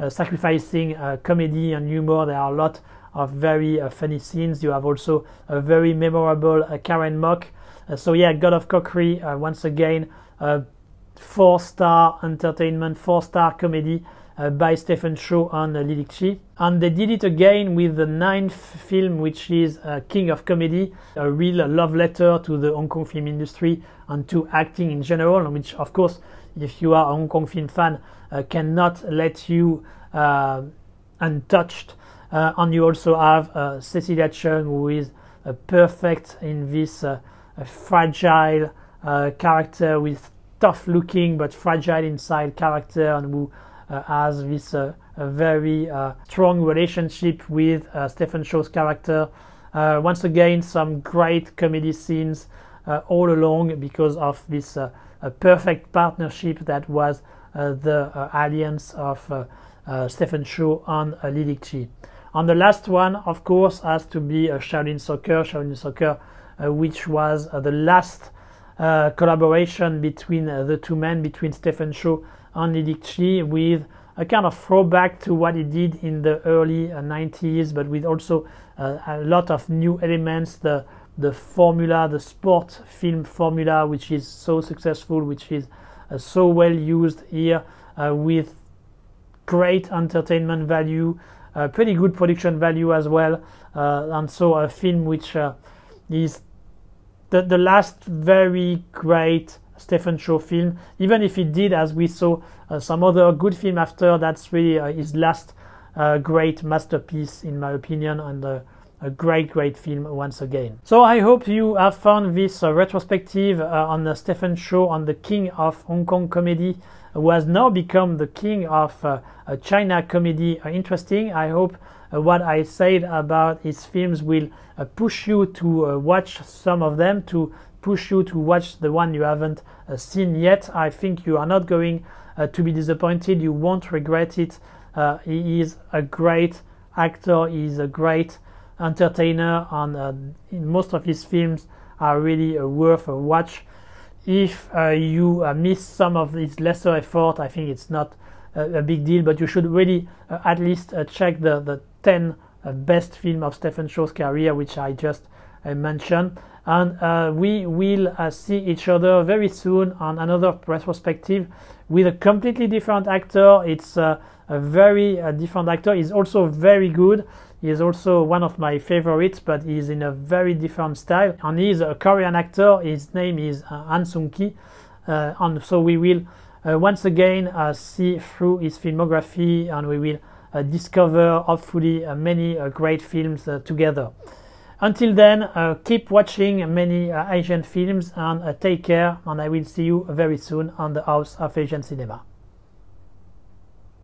sacrificing comedy and humor. There are a lot of very funny scenes. You have also a very memorable Karen Mock. So yeah, God of Cookery, once again, 4-star entertainment, 4-star comedy by Stephen Chow and Lily Chi. And they did it again with the 9th film, which is King of Comedy, a real love letter to the Hong Kong film industry and to acting in general, which of course, if you are a Hong Kong film fan, cannot let you untouched. And you also have Cecilia Chung, who is perfect in this fragile character, with tough looking but fragile inside character, and who has this a very strong relationship with Stephen Chow's character. Once again, some great comedy scenes all along because of this perfect partnership that was the alliance of Stephen Chow and Lily Chi. And the last one, of course, has to be Shaolin Soccer. Shaolin Soccer, which was the last collaboration between the two men, between Stephen Chow and Lily Chi, with a kind of throwback to what he did in the early 90s, but with also a lot of new elements. The formula, the sport film formula, which is so successful, which is so well used here, with great entertainment value, pretty good production value as well, and so a film which is the last very great Stephen Chow film, even if he did, as we saw, some other good film after. That's really his last great masterpiece, in my opinion, and a great film once again. So I hope you have found this retrospective on Stephen Chow, on the king of Hong Kong comedy, who has now become the king of China comedy, interesting. I hope what I said about his films will push you to watch some of them, to push you to watch the one you haven't seen yet. I think you are not going to be disappointed. You won't regret it. He is a great actor. He is a great entertainer, and most of his films are really worth a watch. If you miss some of his lesser effort, I think it's not a big deal, but you should really at least check the 10 best film of Stephen Chow's career, which I just mentioned. And we will see each other very soon on another retrospective with a completely different actor. It's a very different actor. He's also very good. He is also one of my favorites, but he's in a very different style. And he's a Korean actor. His name is Han Sung-ki. And so we will once again see through his filmography, and we will discover hopefully many great films together. Until then, keep watching many Asian films, and take care, and I will see you very soon on the House of Asian Cinema.